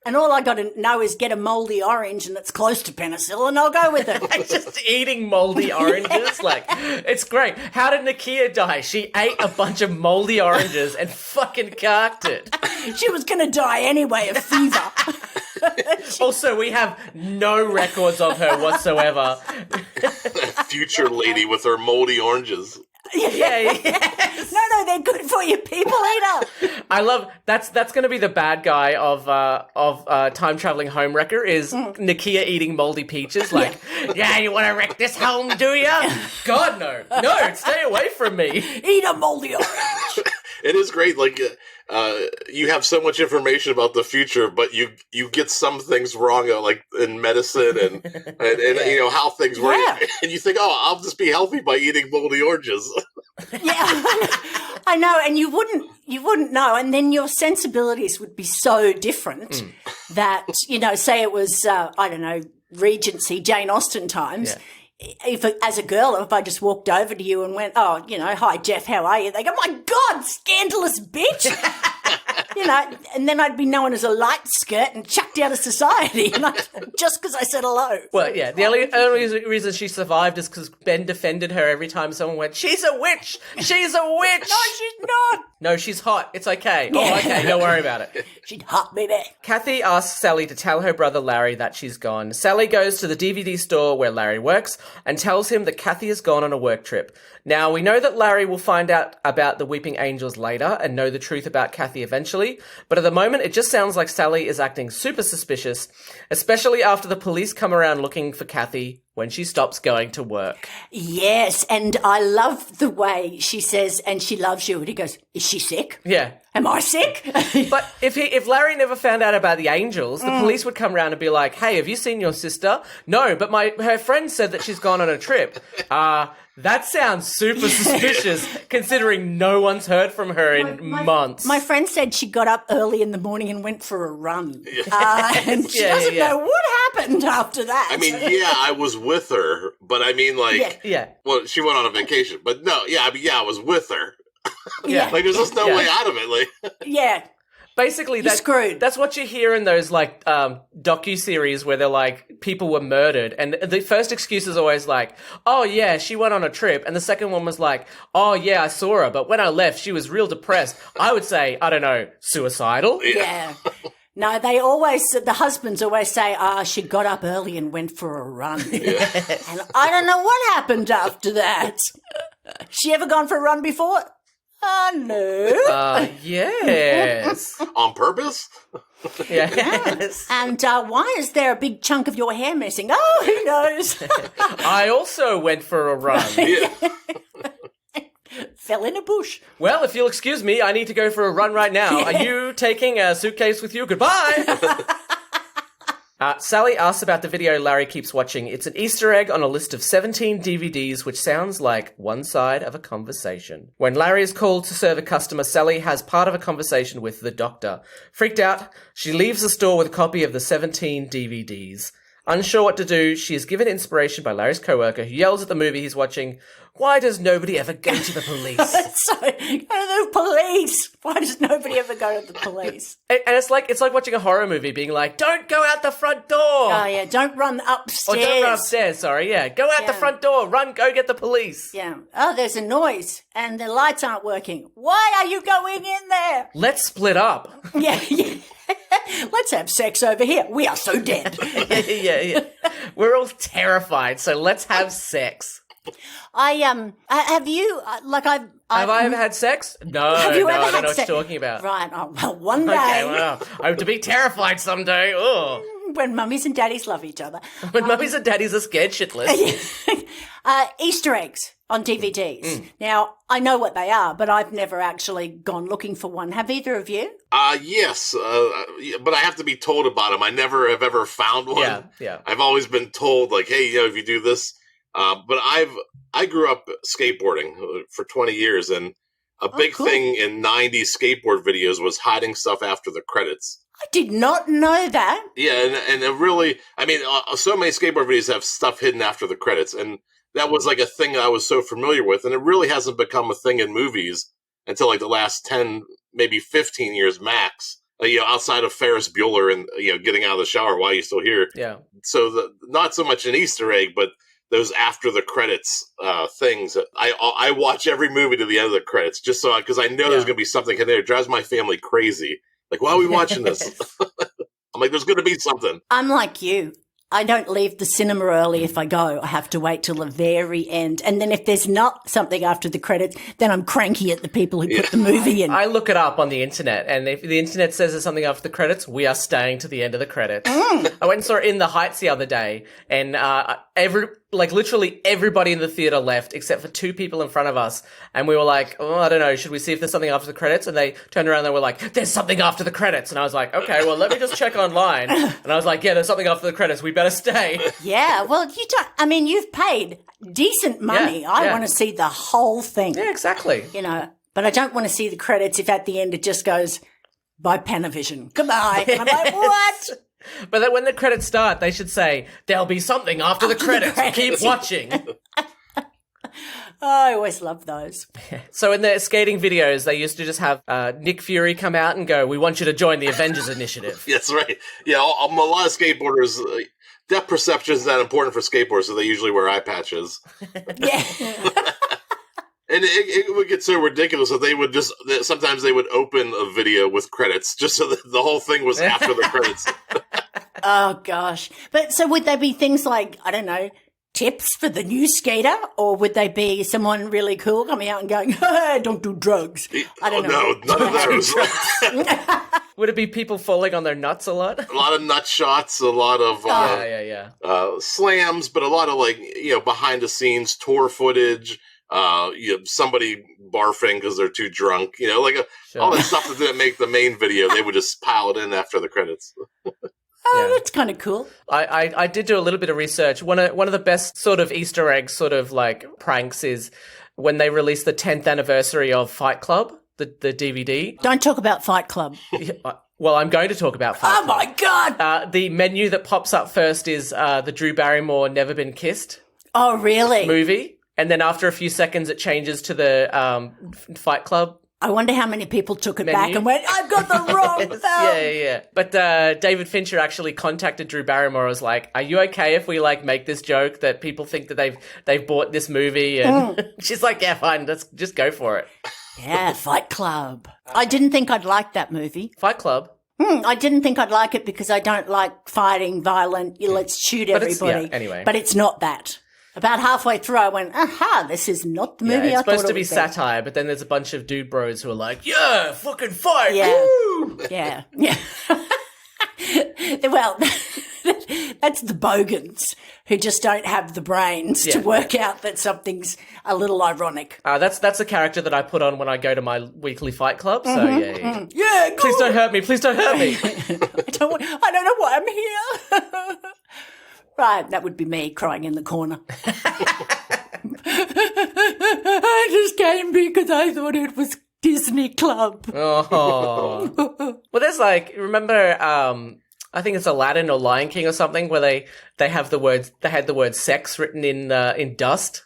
And all I got to know is get a mouldy orange and it's close to penicillin. I'll go with it. Just eating mouldy oranges. Like, it's great. How did Nicchia die? She ate a bunch of mouldy oranges and fucking carked it. She was going to die anyway of fever. Also, we have no records of her whatsoever. That future lady with her mouldy oranges. Yeah. No, they're good for you, people eater. I love that's going to be the bad guy of Time Traveling Home Wrecker is Nicchia eating moldy peaches. Like, yeah, you want to wreck this home, do ya? God, no, stay away from me. Eat a moldy orange. It is great. Like, you have so much information about the future, but you get some things wrong, like in medicine and how things work. Yeah. And you think, I'll just be healthy by eating moldy oranges. Yeah, I know. And you wouldn't know. And then your sensibilities would be so different that, say it was, Regency, Jane Austen times. Yeah. If as a girl, if I just walked over to you and went, hi, Jeff, how are you? They go, my God, scandalous bitch. And then I'd be known as a light skirt and chucked out of society just because I said hello. Well, yeah, the only reason she survived is because Ben defended her every time someone went, she's a witch! She's a witch! No, she's not! No, she's hot. It's okay. Yeah. Oh, okay, don't worry about it. She'd hot me there. Kathy asks Sally to tell her brother Larry that she's gone. Sally goes to the DVD store where Larry works and tells him that Kathy has gone on a work trip. Now, we know that Larry will find out about the Weeping Angels later and know the truth about Kathy eventually, but at the moment it just sounds like Sally is acting super suspicious, especially after the police come around looking for Kathy when she stops going to work. Yes, and I love the way she says, and she loves you, and he goes, is she sick? Yeah. Am I sick? But if Larry never found out about the angels, the police would come around and be like, hey, have you seen your sister? No, but her friend said that she's gone on a trip. That sounds super suspicious, considering no one's heard from her in months. My friend said she got up early in the morning and went for a run. And she doesn't know what happened after that. I mean, I was with her, but I mean, well, she went on a vacation. But no, I was with her. Yeah. Like, there's just no way out of it. Like, yeah. Basically, that's what you hear in those, docu-series where they're like, people were murdered. And the first excuse is always like, oh, yeah, she went on a trip. And the second one was like, oh, yeah, I saw her. But when I left, she was real depressed. I would say, I don't know, suicidal? Yeah. No, the husbands always say, she got up early and went for a run. Yeah. And I don't know what happened after that. She ever gone for a run before? No. Yes. On purpose? Yes. And why is there a big chunk of your hair missing? Oh, who knows? I also went for a run. Yeah. Fell in a bush. Well, if you'll excuse me, I need to go for a run right now. Yeah. Are you taking a suitcase with you? Goodbye. Sally asks about the video Larry keeps watching. It's an Easter egg on a list of 17 DVDs, which sounds like one side of a conversation. When Larry is called to serve a customer, Sally has part of a conversation with the doctor. Freaked out, she leaves the store with a copy of the 17 DVDs. Unsure what to do, she is given inspiration by Larry's co-worker who yells at the movie he's watching, "Why does nobody ever go to the police?" So, go to the police. Why does nobody ever go to the police? And it's like watching a horror movie being like, "Don't go out the front door." Oh, yeah. Don't run upstairs. Or don't run upstairs, sorry, yeah. Go out the front door. Run, go get the police. Yeah. Oh, there's a noise and the lights aren't working. Why are you going in there? Let's split up. Yeah. Let's have sex over here. We are so dead. yeah. We're all terrified, so let's have sex. Have you, have I ever had sex? No, have you no, ever I don't had know what sex? you're talking about. Right. Oh, well, one day. Okay, well, I hope to be terrified someday. Oh. When mummies and daddies love each other. When mummies and daddies are scared shitless. Easter eggs on DVDs. Now, I know what they are, but I've never actually gone looking for one. Have either of you? Yes, but I have to be told about them. I never have ever found one. Yeah. I've always been told, like, hey, if you do this. But I grew up skateboarding for 20 years, and a big thing in 90s skateboard videos was hiding stuff after the credits. I did not know that. Yeah, and it really, so many skateboard videos have stuff hidden after the credits, and that was like a thing I was so familiar with, and it really hasn't become a thing in movies until like the last 10, maybe 15 years max. Outside of Ferris Bueller and getting out of the shower while you're still here. Yeah. So not so much an Easter egg, but those after the credits things. I watch every movie to the end of the credits just so because I know there's going to be something in there. It drives my family crazy. Like, why are we watching this? I'm like, there's going to be something. I'm like you. I don't leave the cinema early if I go. I have to wait till the very end. And then if there's not something after the credits, then I'm cranky at the people who put the movie in. I look it up on the internet, and if the internet says there's something after the credits, we are staying to the end of the credits. I went and saw it in the Heights the other day, and literally everybody in the theater left except for two people in front of us. And we were like, oh, I don't know, should we see if there's something after the credits? And they turned around and they were like, there's something after the credits. And I was like, okay, well, let me just check online. And I was like, yeah, there's something after the credits. We better stay. Yeah, well, you've paid decent money. Yeah, I want to see the whole thing. Yeah, exactly. But I don't want to see the credits if at the end it just goes, by Panavision. Goodbye. And I'm like, what? But then when the credits start, they should say, there'll be something after the credits. Keep watching. I always love those. So in the skating videos, they used to just have Nick Fury come out and go, we want you to join the Avengers Initiative. That's right. Yeah, a lot of skateboarders, depth perception is not important for skateboarders, so they usually wear eye patches. Yeah. And it would get so ridiculous that sometimes they would open a video with credits just so that the whole thing was after the credits. Oh, gosh. But so would they be things like, I don't know, tips for the new skater? Or would they be someone really cool coming out and going, hey, don't do drugs? I don't know. No, none of those. Would it be people falling on their nuts a lot? A lot of nut shots, a lot of slams, but a lot of behind the scenes tour footage. Somebody barfing because they're too drunk, all that stuff that didn't make the main video, they would just pile it in after the credits. That's kind of cool. I did do a little bit of research. One of the best sort of Easter egg sort of like pranks is when they released the 10th anniversary of Fight Club, the DVD. Don't talk about Fight Club. Well, I'm going to talk about Fight Club. Oh my God! The menu that pops up first is the Drew Barrymore Never Been Kissed. Oh, really? Movie. And then after a few seconds, it changes to the Fight Club. I wonder how many people took it back and went, I've got the wrong film. Yeah. But David Fincher actually contacted Drew Barrymore and was like, are you okay if we make this joke that people think that they've bought this movie? And she's like, yeah, fine, let's just go for it. Yeah, Fight Club. I didn't think I'd like that movie. Fight Club? I didn't think I'd like it because I don't like fighting, violent, let's shoot everybody. Anyway. But it's not that. About halfway through, I went, aha, this is not the movie I thought it was. It's supposed to be satire, but then there's a bunch of dude bros who are like, yeah, fucking fight, yeah. woo! Yeah. Well, that's the bogans who just don't have the brains to work out that something's a little ironic. That's a character that I put on when I go to my weekly fight club, so yeah. Yeah, Please don't hurt me, please don't hurt me. I don't know why I'm here. Right, that would be me crying in the corner. I just came because I thought it was Disney Club. Oh. Well, there's remember I think it's Aladdin or Lion King or something where they had the word sex written in dust.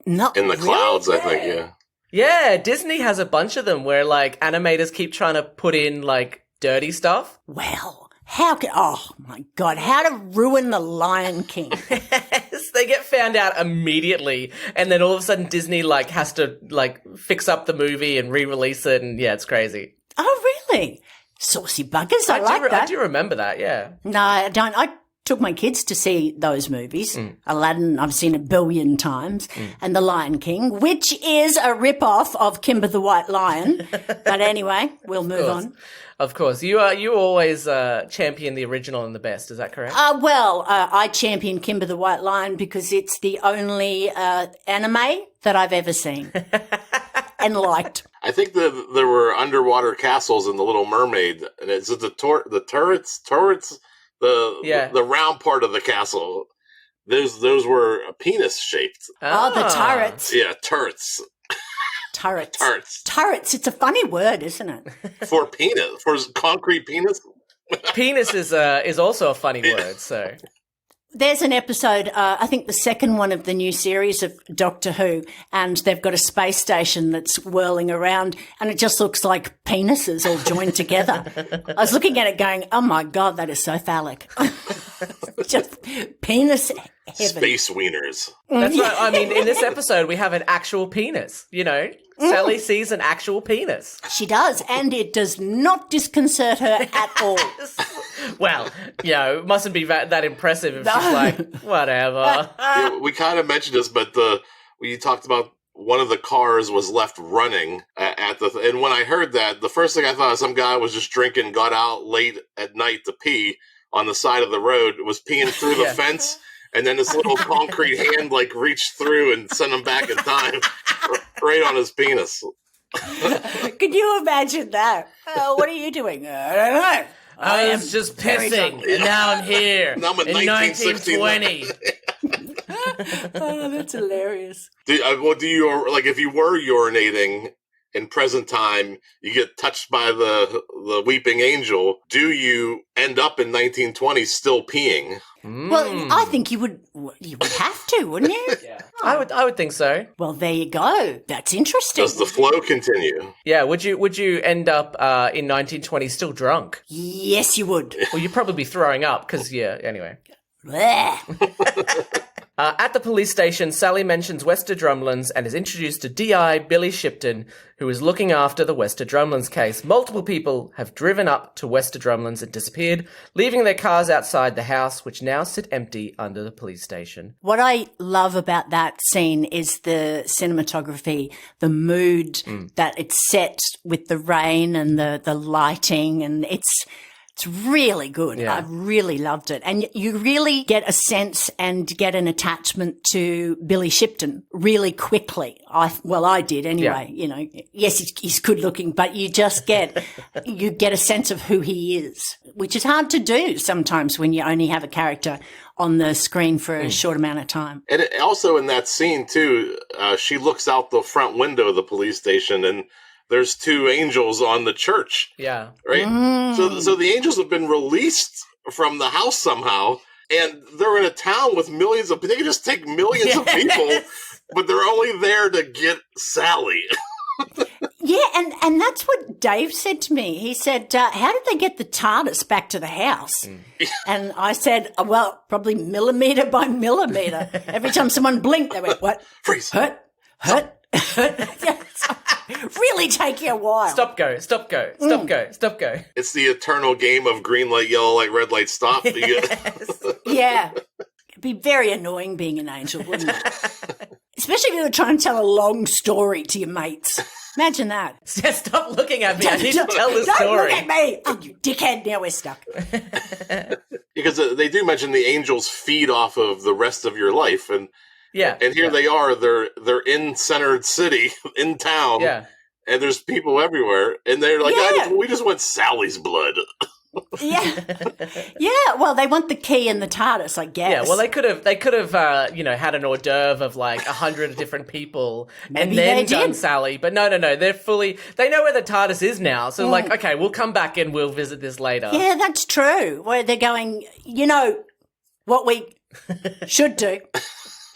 Not In the clouds, I think, yeah. Yeah, Disney has a bunch of them where like animators keep trying to put in like dirty stuff. Well, oh my God, how to ruin the Lion King. They get found out immediately, and then all of a sudden Disney like has to like fix up the movie and re-release it, and yeah, it's crazy. Oh, really? Saucy buggers, I like that. I do remember that, yeah. No, I don't. I took my kids to see those movies. Aladdin, I've seen 1 billion times, and The Lion King, which is a rip-off of Kimber the White Lion. But anyway, we'll move on. Of course. You always champion the original and the best, is that correct? I champion Kimber the White Lion because it's the only anime that I've ever seen and liked. I think there were underwater castles in The Little Mermaid, and it's the turrets, the round part of the castle. Those were penis shaped. Oh, the turrets. Yeah, turrets. Turrets. It's a funny word, isn't it? For penis, for concrete penis. Penis is also a funny word. So there's an episode, I think the second one of the new series of Doctor Who, and they've got a space station that's whirling around, and it just looks like penises all joined together. I was looking at it going, oh my God, that is so phallic. Just penis heaven. Space wieners. That's right. I mean, in this episode, we have an actual penis, you know. Sally sees an actual penis. She does, and it does not disconcert her at all. Well, it mustn't be that impressive if she's like, whatever. Yeah, we kind of mentioned this, but we talked about one of the cars was left running and when I heard that, the first thing I thought, some guy was just drinking, got out late at night to pee on the side of the road, was peeing through the fence, and then this little concrete hand like reached through and sent him back in time, right on his penis. Can you imagine that? What are you doing? I don't know. I was just pissing, and now I'm here. Now I'm in 1920. Oh, that's hilarious. Do you, like, if you were urinating in present time, you get touched by the weeping angel, do you end up in 1920 still peeing? Well, I think you would have to, wouldn't you? Yeah. I would think so. Well, there you go. That's interesting. Does the flow continue? Yeah, would you end up in 1920 still drunk? Yes, you would. Well, you'd probably be throwing up because, anyway. Blech. At the police station, Sally mentions Wester Drumlins and is introduced to DI Billy Shipton, who is looking after the Wester Drumlins case. Multiple people have driven up to Wester Drumlins and disappeared, leaving their cars outside the house, which now sit empty under the police station. What I love about that scene is the cinematography, the mood that it's set with the rain and the lighting, and it's really good. Yeah. I really loved it. And you really get a sense and get an attachment to Billy Shipton really quickly. I did anyway. Yeah. You know, yes, he's good looking, but you just get a sense of who he is, which is hard to do sometimes when you only have a character on the screen for a short amount of time. And also in that scene too, she looks out the front window of the police station and there's two angels on the church. Yeah. Right? So the angels have been released from the house somehow, and they're in a town with millions of people. They can just take millions of people, but they're only there to get Sally. Yeah, and that's what Dave said to me. He said, how did they get the TARDIS back to the house? And I said, well, probably millimetre by millimetre. Every time someone blinked, they went, what? Freeze. Hurt. Really take you a while. Stop, go. It's the eternal game of green light, yellow light, red light, stop. Yeah. It'd be very annoying being an angel, wouldn't it? Especially if you were trying to tell a long story to your mates. Imagine that. Stop looking at me. I need to tell the Don't story. Look at me. Oh, you dickhead. Now we're stuck. Because they do mention the angels feed off of the rest of your life, and here they are. They're in Centered City, in town. Yeah. And there's people everywhere, and they're like, we just want Sally's blood. Yeah. Well, they want the key and the TARDIS, I guess. Yeah, well, they could have, had an hors d'oeuvre of like 100 different people and then done Sally. But no, they know where the TARDIS is now. So like, okay, we'll come back and we'll visit this later. Yeah, that's true. Where they're going, what we should do.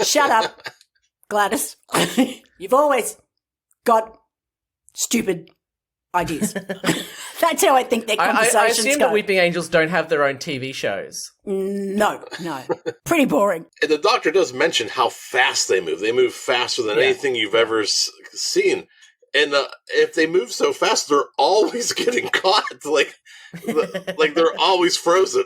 Shut up, Gladys. You've always got stupid ideas. That's how I think their conversations I assume go. that Weeping Angels don't have their own TV shows. No. Pretty boring. And the Doctor does mention how fast they move. They move faster than anything you've ever seen. And if they move so fast, they're always getting caught. Like they're always frozen.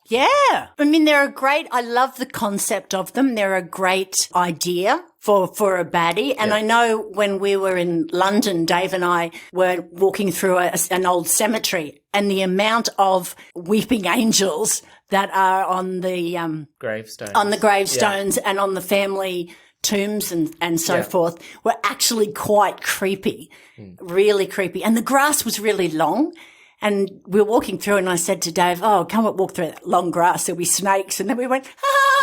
Yeah. I mean, I love the concept of them. They're a great idea for a baddie. And I know when we were in London, Dave and I were walking through an old cemetery, and the amount of weeping angels that are on the gravestones, and on the family tombs and so forth were actually quite creepy, really creepy. And the grass was really long. And we were walking through, and I said to Dave, come and walk through that long grass. There'll be snakes. And then we went,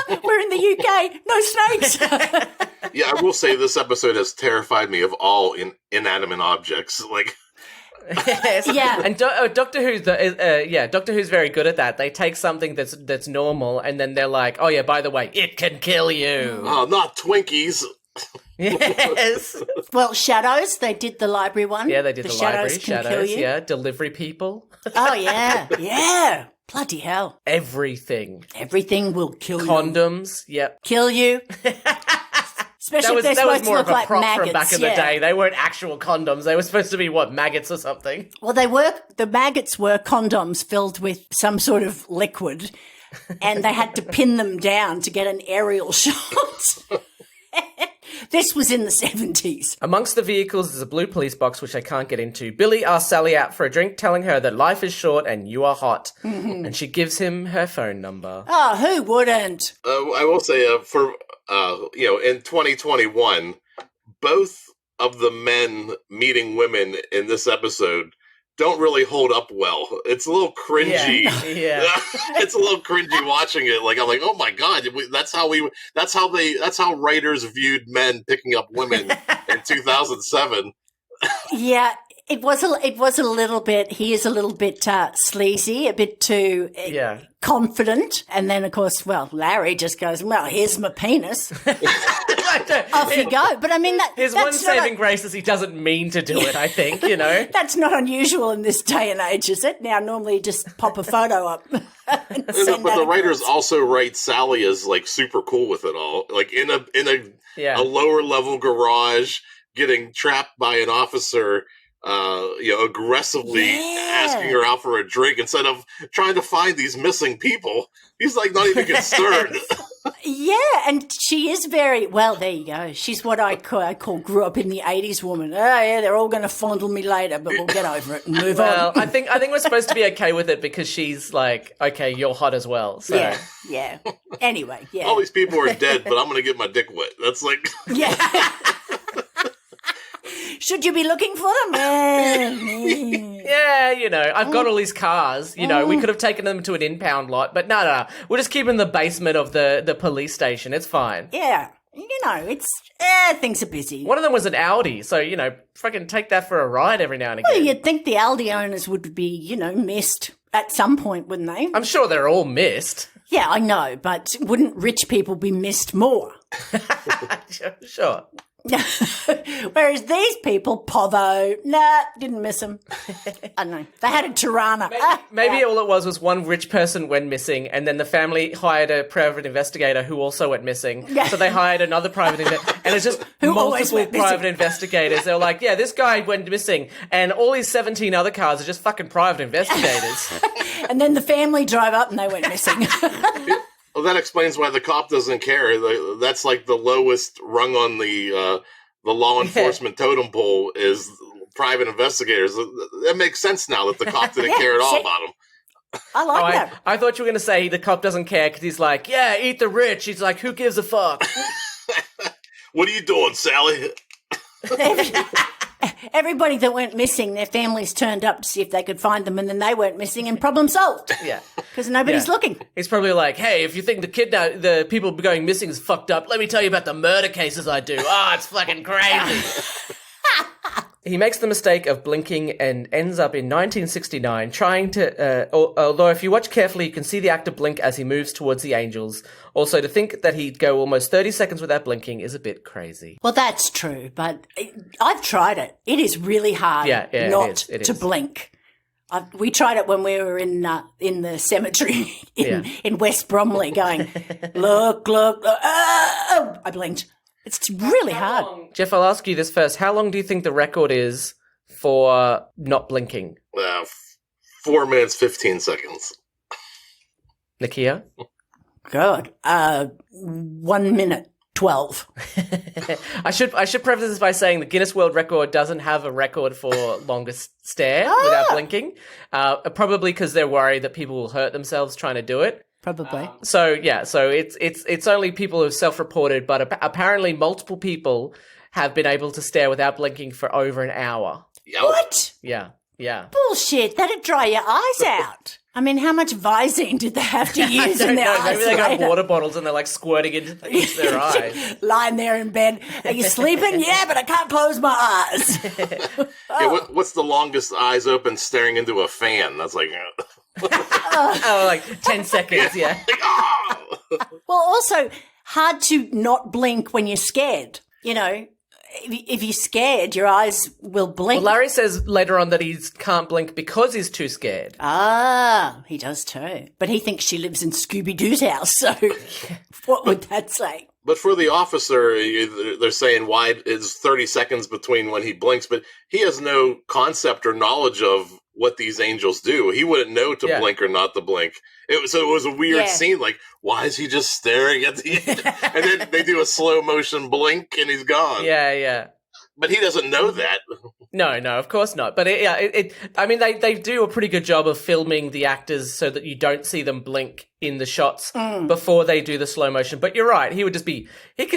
we're in the UK. No snakes. Yeah, I will say this episode has terrified me of all inanimate objects. Like, yes. Yeah. And Doctor Who's very good at that. They take something that's normal, and then they're like, oh yeah, by the way, it can kill you. Oh, not Twinkies. Yes. Well, shadows. They did the library one. Yeah, they did the library. Shadows can kill you. Yeah, delivery people. Oh yeah, yeah. Bloody hell. Everything will kill you. Condoms. Yep. Kill you. Especially if they're supposed to look like prop maggots. From back in the day. They weren't actual condoms. They were supposed to be maggots or something. Well, the maggots were condoms filled with some sort of liquid, and they had to pin them down to get an aerial shot. This was in the 70s. Amongst the vehicles is a blue police box, which I can't get into. Billy asks Sally out for a drink, telling her that life is short and you are hot. Mm-hmm. And she gives him her phone number. Oh, who wouldn't? I will say, in 2021, both of the men meeting women in this episode don't really hold up well. It's a little cringy. Yeah. It's a little cringy watching it. Like, I'm like, oh my God, that's how writers viewed men picking up women in 2007. Yeah. It was a little bit, he is a little bit sleazy, a bit too confident. And then, of course, Larry just goes, well, here's my penis. Off you go. But I mean, his one saving grace is he doesn't mean to do it, I think, That's not unusual in this day and age, is it? Now, normally you just pop a photo up. But the writers also write Sally as, like, super cool with it all. Like, in a lower level garage, getting trapped by an officer, aggressively asking her out for a drink instead of trying to find these missing people. He's like not even concerned. Yeah, and she is very well. There you go. She's what I call grew up in the 80s woman. Oh yeah, they're all going to fondle me later, but we'll get over it and move on. Well, I think we're supposed to be okay with it because she's like, okay, you're hot as well. So. Yeah. Anyway, yeah. All these people are dead, but I'm going to get my dick wet. That's like Should you be looking for them? Yeah, I've got all these cars. We could have taken them to an impound lot, but no. We'll just keep them in the basement of the police station. It's fine. Yeah. It's things are busy. One of them was an Audi, so, fucking take that for a ride every now and again. Well, you'd think the Audi owners would be, missed at some point, wouldn't they? I'm sure they're all missed. Yeah, I know, but wouldn't rich people be missed more? Sure. Whereas these people, Povo, didn't miss them. I don't know. They had a Tirana. Maybe all it was one rich person went missing, and then the family hired a private investigator who also went missing. Yeah. So they hired another private investigator, and it's just multiple private investigators. They were like, yeah, this guy went missing, and all these 17 other cars are just fucking private investigators. And then the family drove up and they went missing. Well, that explains why the cop doesn't care. That's like the lowest rung on the law enforcement totem pole is private investigators. That makes sense now that the cop didn't care at all about them. I like that. I thought you were going to say the cop doesn't care because he's like, yeah, eat the rich. He's like, who gives a fuck? What are you doing, Sally? Everybody that went missing, their families turned up to see if they could find them, and then they weren't missing, and problem solved. Yeah. Because nobody's looking. He's probably like, hey, if you think the people going missing is fucked up, let me tell you about the murder cases I do. It's fucking crazy. He makes the mistake of blinking and ends up in 1969 trying to, although if you watch carefully, you can see the actor blink as he moves towards the angels. Also, to think that he'd go almost 30 seconds without blinking is a bit crazy. Well, that's true, but I've tried it. It is really hard not to blink. We tried it when we were in the cemetery in West Bromley going, look, I blinked. It's really hard. Jeff, I'll ask you this first. How long do you think the record is for not blinking? 4 minutes, 15 seconds. Nicchia? God. 1 minute, 12. I should preface this by saying the Guinness World Record doesn't have a record for longest stare without blinking. Probably because they're worried that people will hurt themselves trying to do it. Probably. So it's only people who've self-reported, but apparently multiple people have been able to stare without blinking for over an hour. What? Yeah. Bullshit. That'd dry your eyes out. I mean, how much Visine did they have to use in their eyes? Maybe they got water bottles and they're like squirting into their eye. Lying there in bed. Are you sleeping? Yeah, but I can't close my eyes. What's the longest eyes open staring into a fan? That's like... like 10 seconds, yeah. Well, also, hard to not blink when you're scared. You know, if you're scared, your eyes will blink. Well, Larry says later on that he can't blink because he's too scared. He does too. But he thinks she lives in Scooby-Doo's house, so what would that say? But for the officer, they're saying why is 30 seconds between when he blinks, but he has no concept or knowledge of what these angels do. He wouldn't know to blink or not to blink. It was a weird scene. Like, why is he just staring at the angel? And then they do a slow motion blink and he's gone. Yeah. But he doesn't know that. No, of course not. But I mean, they do a pretty good job of filming the actors so that you don't see them blink in the shots before they do the slow motion. But you're right. He could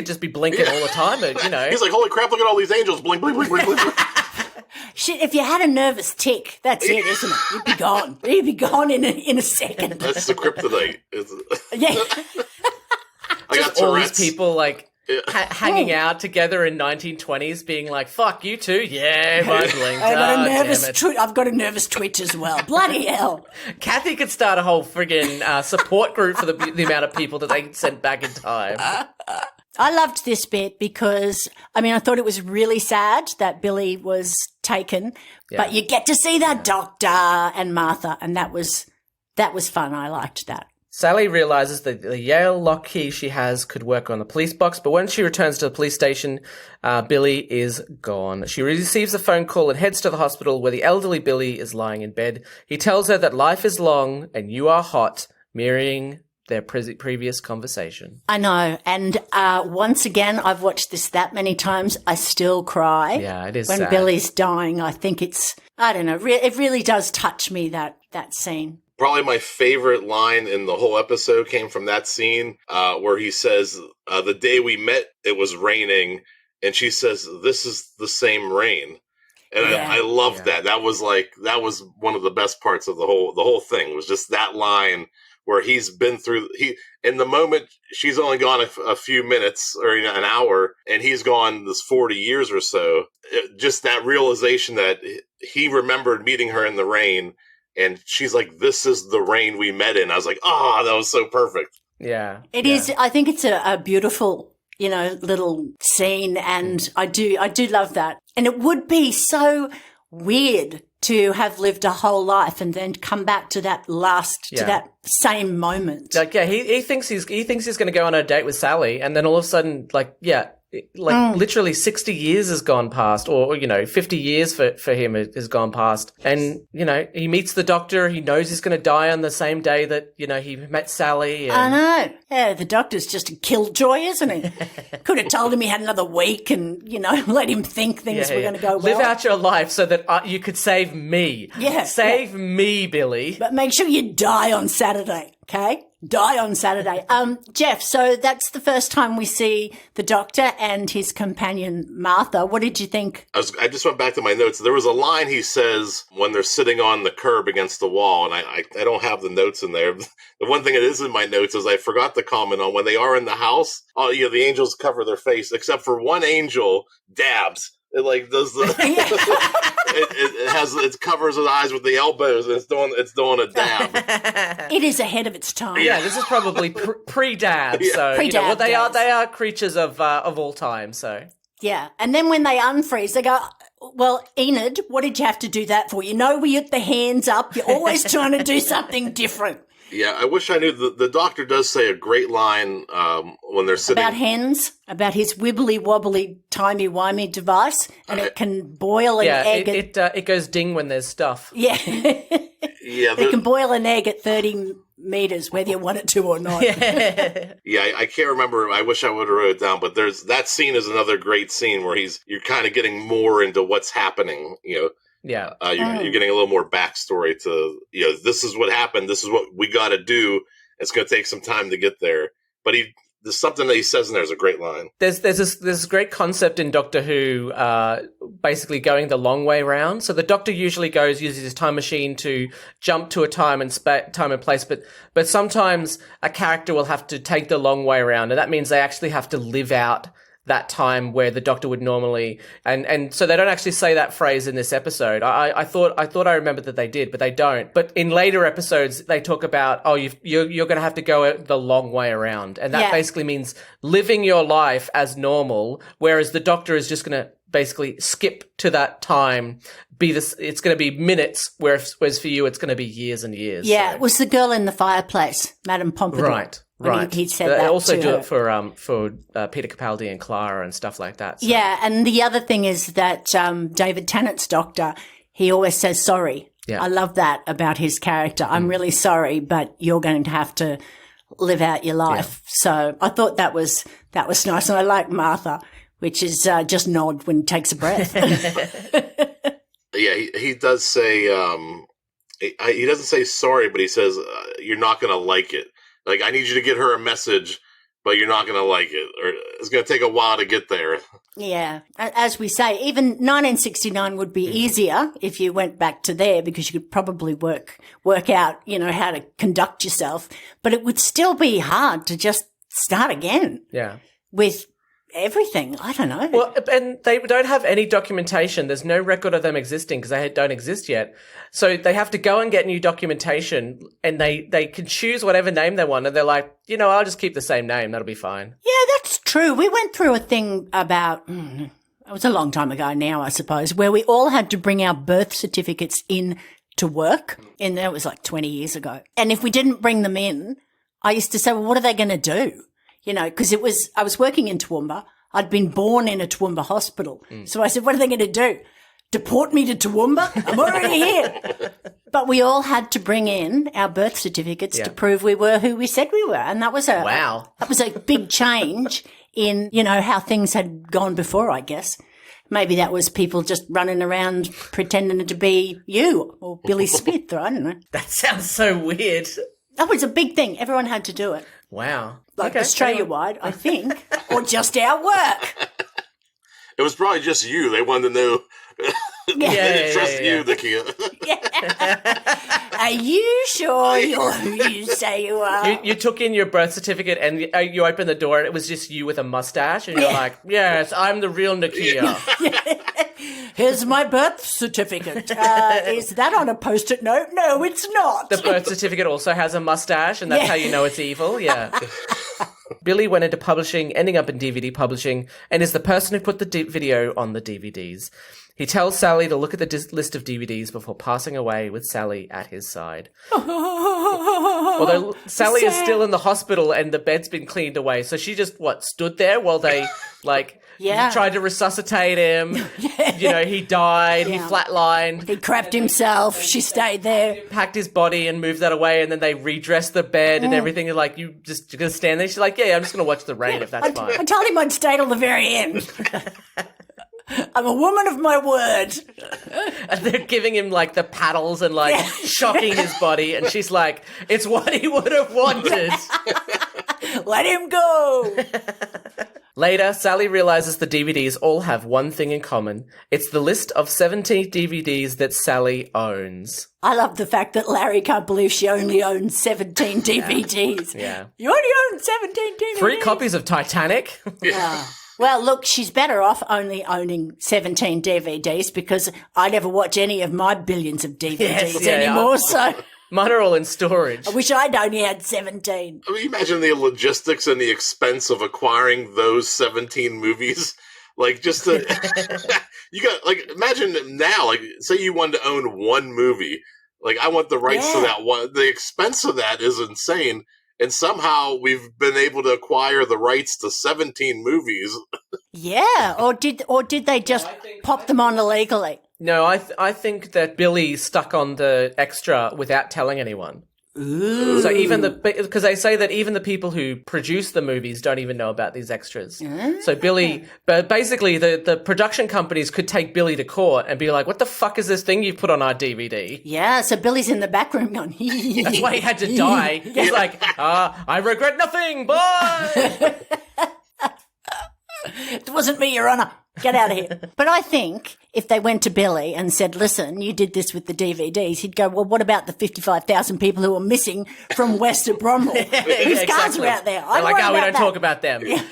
just be blinking all the time. You know, he's like, holy crap! Look at all these angels! Blink, blink, blink, blink, blink. Shit, if you had a nervous tick, that's it, isn't it? You'd be gone. You'd be gone in a second. That's the kryptonite. Yeah. I got all Tourette's. these people like hanging out together in 1920s, being like, "Fuck you too." Yeah, I blinked. I've got a nervous twitch as well. Bloody hell! Kathy could start a whole friggin' support group for the amount of people that they sent back in time. I loved this bit because, I mean, I thought it was really sad that Billy was taken, but you get to see that doctor and Martha, and that was fun. I liked that. Sally realizes that the Yale lock key she has could work on the police box, but when she returns to the police station, Billy is gone. She receives a phone call and heads to the hospital where the elderly Billy is lying in bed. He tells her that life is long and you are hot, mirroring their previous conversation. I know. And once again, I've watched this that many times. I still cry. Yeah, it is when sad. Billy's dying. I think I don't know. It really does touch me, that scene. Probably my favorite line in the whole episode came from that scene where he says, the day we met, it was raining. And she says, this is the same rain. And I loved that. That was one of the best parts of the whole thing, was just that line where he's been through, in the moment, she's only gone a few minutes or an hour, and he's gone this 40 years or so. Just that realization that he remembered meeting her in the rain, and she's like, this is the rain we met in. I was like, that was so perfect. Yeah. It is. I think it's a beautiful, little scene, and I do love that. And it would be so weird to have lived a whole life and then come back to that to that same moment. Like, he thinks he's going to go on a date with Sally, and then all of a sudden, literally 60 years has gone past, or 50 years for him has gone past, and he meets the doctor. He knows he's going to die on the same day that he met Sally. And... I know. Yeah, the doctor's just a killjoy, isn't he? Could have told him he had another week, and let him think things were going to go well. Live out your life so that you could save me. Yeah, save me, Billy. But make sure you die on Saturday. Okay, die on Saturday. Jeff, so that's the first time we see the Doctor and his companion Martha. What did you think? I just went back to my notes. There was a line he says when they're sitting on the curb against the wall, and I don't have the notes in there. The one thing that is in my notes is I forgot to comment on when they are in the house. Oh, the angels cover their face, except for one angel dabs. It like does the it covers his eyes with the elbows and it's doing a dab. It is ahead of its time. Yeah, this is probably pre-dab. Yeah. So Pre-dab they days. are creatures of all time. So Yeah, and then when they unfreeze, they go, well, Enid, what did you have to do that for? You know, we get the hands up. You're always trying to do something different. Yeah, I wish I knew. The Doctor does say a great line when they're sitting. About hens, about his wibbly-wobbly, timey-wimey device, and it can boil an egg. it goes ding when there's stuff. Yeah. Yeah, It can boil an egg at 30 meters, whether you want it to or not. Yeah, I can't remember. I wish I would have wrote it down, but that scene is another great scene where you're kind of getting more into what's happening, Yeah. You're getting a little more backstory to, this is what happened. This is what we got to do. It's going to take some time to get there. But there's something that he says in there is a great line. There's this great concept in Doctor Who, basically going the long way round. So the Doctor usually uses his time machine to jump to a time and place, but sometimes a character will have to take the long way around, and that means they actually have to live out that time where the Doctor would normally, and so they don't actually say that phrase in this episode. I thought I remembered that they did, but they don't. But in later episodes, they talk about, you're going to have to go the long way around, and that basically means living your life as normal, whereas the Doctor is just going to basically skip to that time. It's going to be minutes, whereas for you, it's going to be years and years. Yeah, so. It was the girl in the fireplace, Madame Pompadour. Right. He said they that also to do her. it for Peter Capaldi and Clara and stuff like that. So. Yeah, and the other thing is that David Tennant's Doctor, he always says sorry. Yeah. I love that about his character. I'm really sorry, but you're going to have to live out your life. Yeah. So I thought that was nice, and I like Martha, which is just nod when he takes a breath. Yeah, he does say he doesn't say sorry, but he says you're not going to like it. Like, I need you to get her a message, but you're not going to like it, or it's going to take a while to get there. Yeah. As we say, even 1969 would be easier if you went back to there, because you could probably work out, how to conduct yourself. But it would still be hard to just start again. Yeah. With everything. I don't know. Well, and they don't have any documentation. There's no record of them existing because they don't exist yet. So they have to go and get new documentation, and they can choose whatever name they want. And they're like, I'll just keep the same name. That'll be fine. Yeah, that's true. We went through a thing about, it was a long time ago now, I suppose, where we all had to bring our birth certificates in to work. And that was like 20 years ago. And if we didn't bring them in, I used to say, well, what are they going to do? Because I was working in Toowoomba. I'd been born in a Toowoomba hospital. So I said, what are they going to do? Deport me to Toowoomba? I'm already here. But we all had to bring in our birth certificates to prove we were who we said we were. And that was that was a big change in, how things had gone before, I guess. Maybe that was people just running around pretending to be you or Billy Smith, or I don't know. That sounds so weird. That was a big thing. Everyone had to do it. Wow. Like Australia-wide, I think, or just our work. It was probably just you. They wanted to know. They didn't trust you, Nicchia. Are you sure you're who you say you are? You took in your birth certificate and you opened the door and it was just you with a mustache and you're like, yes, I'm the real Nicchia. Here's my birth certificate. Is that on a Post-it note? No, it's not. The birth certificate also has a mustache, and that's how you know it's evil. Yeah. Billy went into publishing, ending up in DVD publishing, and is the person who put the video on the DVDs. He tells Sally to look at the list of DVDs before passing away with Sally at his side. Although Sally is still in the hospital and the bed's been cleaned away, so she just, stood there while they, tried to resuscitate him. He died, he flatlined. He crapped himself, she stayed there. Packed his body and moved that away, and then they redressed the bed and everything. You're like, you're going to stand there? She's like, yeah, I'm just going to watch the rain if that's fine. I told him I'd stay till the very end. I'm a woman of my word. And they're giving him, like, the paddles and, like, shocking his body. And she's like, it's what he would have wanted. Let him go. Later, Sally realizes the DVDs all have one thing in common. It's the list of 70 DVDs that Sally owns. I love the fact that Larry can't believe she only owns 17 DVDs. Yeah. You only own 17 DVDs? 3 copies of Titanic. Well, look, she's better off only owning 17 DVDs because I never watch any of my billions of DVDs anymore, so... Mine are all in storage. I wish I'd only had 17. I mean, imagine the logistics and the expense of acquiring those 17 movies. Like, just to, you got, like, imagine now, like, say you wanted to own one movie. Like, I want the rights to that one. The expense of that is insane. And somehow we've been able to acquire the rights to 17 movies. Yeah, or did they just pop them on illegally? No, I think that Billy stuck on the extra without telling anyone. Ooh. So because they say that even the people who produce the movies don't even know about these extras. So Billy, but basically the production companies could take Billy to court and be like, what the fuck is this thing you've put on our DVD? Yeah, so Billy's in the back room going, That's why he had to die. He's like, I regret nothing, bye! It wasn't me, Your Honour. Get out of here. But I think if they went to Billy and said, listen, you did this with the DVDs, he'd go, well, what about the 55,000 people who are missing from West of Bromwell? Whose cars are out there? They're like, we don't talk about them. Yeah.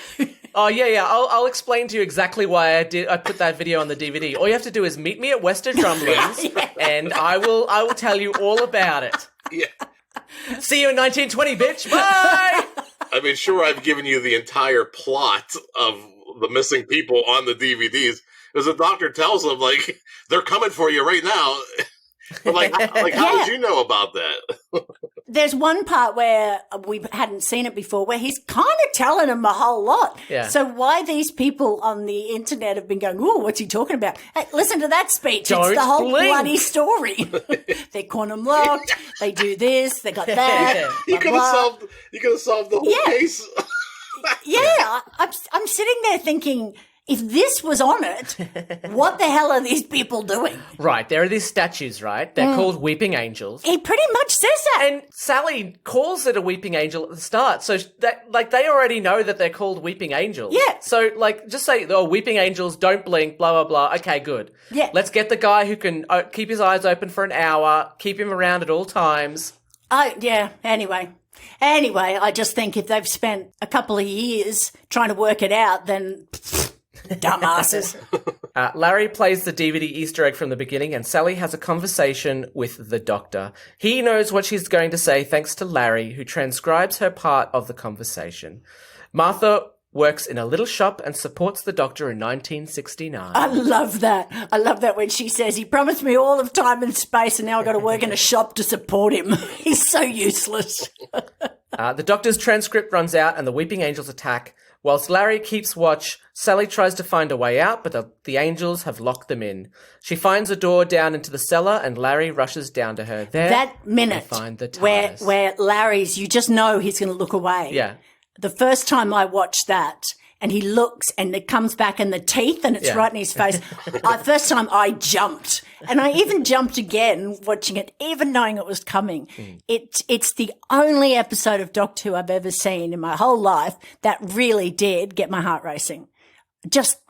Oh, yeah. I'll explain to you exactly why I put that video on the DVD. All you have to do is meet me at West of Drumlins, and I will tell you all about it. Yeah. See you in 1920, bitch. Bye! I mean, sure, I've given you the entire plot of the missing people on the DVDs. As the doctor tells them, like, they're coming for you right now. But like how did you know about that? There's one part where we hadn't seen it before where he's kind of telling them a whole lot. Yeah. So why these people on the internet have been going, oh, what's he talking about? Hey, listen to that speech. Don't it's the whole blink. bloody story. They're quantum locked. They do this. They got that. You could have solved the whole case. Yeah, I'm sitting there thinking, if this was on it, what the hell are these people doing? Right, there are these statues, right? They're called weeping angels. He pretty much says that. And Sally calls it a weeping angel at the start. So that, like, they already know that they're called weeping angels. Yeah. So, like, just say, oh, weeping angels, don't blink, blah, blah, blah. Okay, good. Yeah. Let's get the guy who can keep his eyes open for an hour, keep him around at all times. Oh, yeah, anyway, I just think if they've spent a couple of years trying to work it out, then dumbasses. Larry plays the DVD Easter egg from the beginning, and Sally has a conversation with the doctor. He knows what she's going to say thanks to Larry, who transcribes her part of the conversation. Martha works in a little shop and supports the doctor in 1969. I love that. I love that when she says, he promised me all of time and space and now I've got to work in a shop to support him. He's so useless. The doctor's transcript runs out and the weeping angels attack. Whilst Larry keeps watch, Sally tries to find a way out, but the angels have locked them in. She finds a door down into the cellar and Larry rushes down to her. There, that minute they find the where Larry's, you just know he's going to look away. Yeah. The first time I watched that, and he looks, and it comes back in the teeth, and it's right in his face. First time I jumped, and I even jumped again watching it, even knowing it was coming. It's the only episode of Doctor Who I've ever seen in my whole life that really did get my heart racing.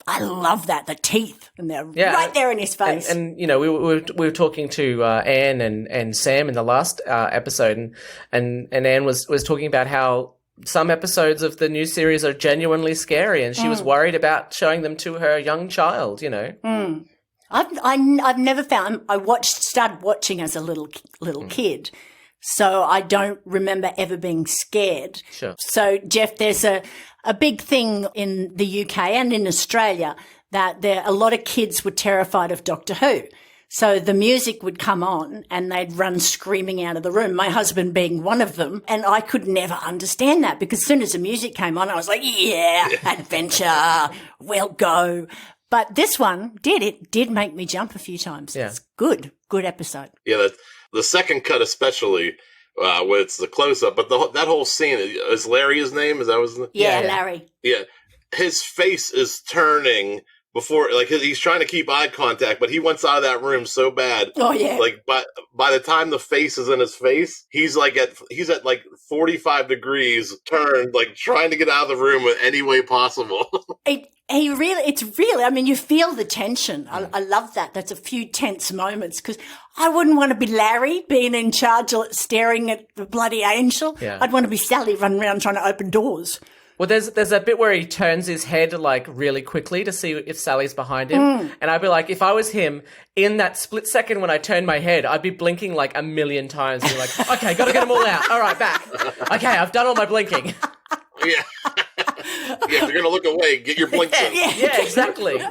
I love that, the teeth, and they're right there in his face. And you know, we were talking to Anne and Sam in the last episode, and Anne was talking about how some episodes of the new series are genuinely scary, and she was worried about showing them to her young child, you know. I've never found, started watching as a little kid, so I don't remember ever being scared. Sure. So, Jeff, there's a big thing in the UK and in Australia that a lot of kids were terrified of Doctor Who. So the music would come on and they'd run screaming out of the room, my husband being one of them. And I could never understand that because as soon as the music came on, I was like, yeah, adventure, we'll go. But this one did make me jump a few times. Yeah. It's good episode. Yeah, the second cut especially, when it's the close-up, but that whole scene, is Larry his name? Is that his name? Yeah, Larry. Yeah. His face is turning before, like, he's trying to keep eye contact, but he wants out of that room so bad. Oh yeah. Like, by the time the face is in his face, he's at like 45 degrees turned, like trying to get out of the room in any way possible. It's really, I mean, you feel the tension. I love that. That's a few tense moments because I wouldn't want to be Larry being in charge staring at the bloody angel. Yeah. I'd want to be Sally running around trying to open doors. Well, there's that bit where he turns his head like really quickly to see if Sally's behind him. And I'd be like, if I was him, in that split second when I turned my head, I'd be blinking like a million times. Be like, okay, got to get them all out. All right, back. Okay, I've done all my blinking. Yeah. Yeah, if you're going to look away, get your blinks in. Yeah, exactly.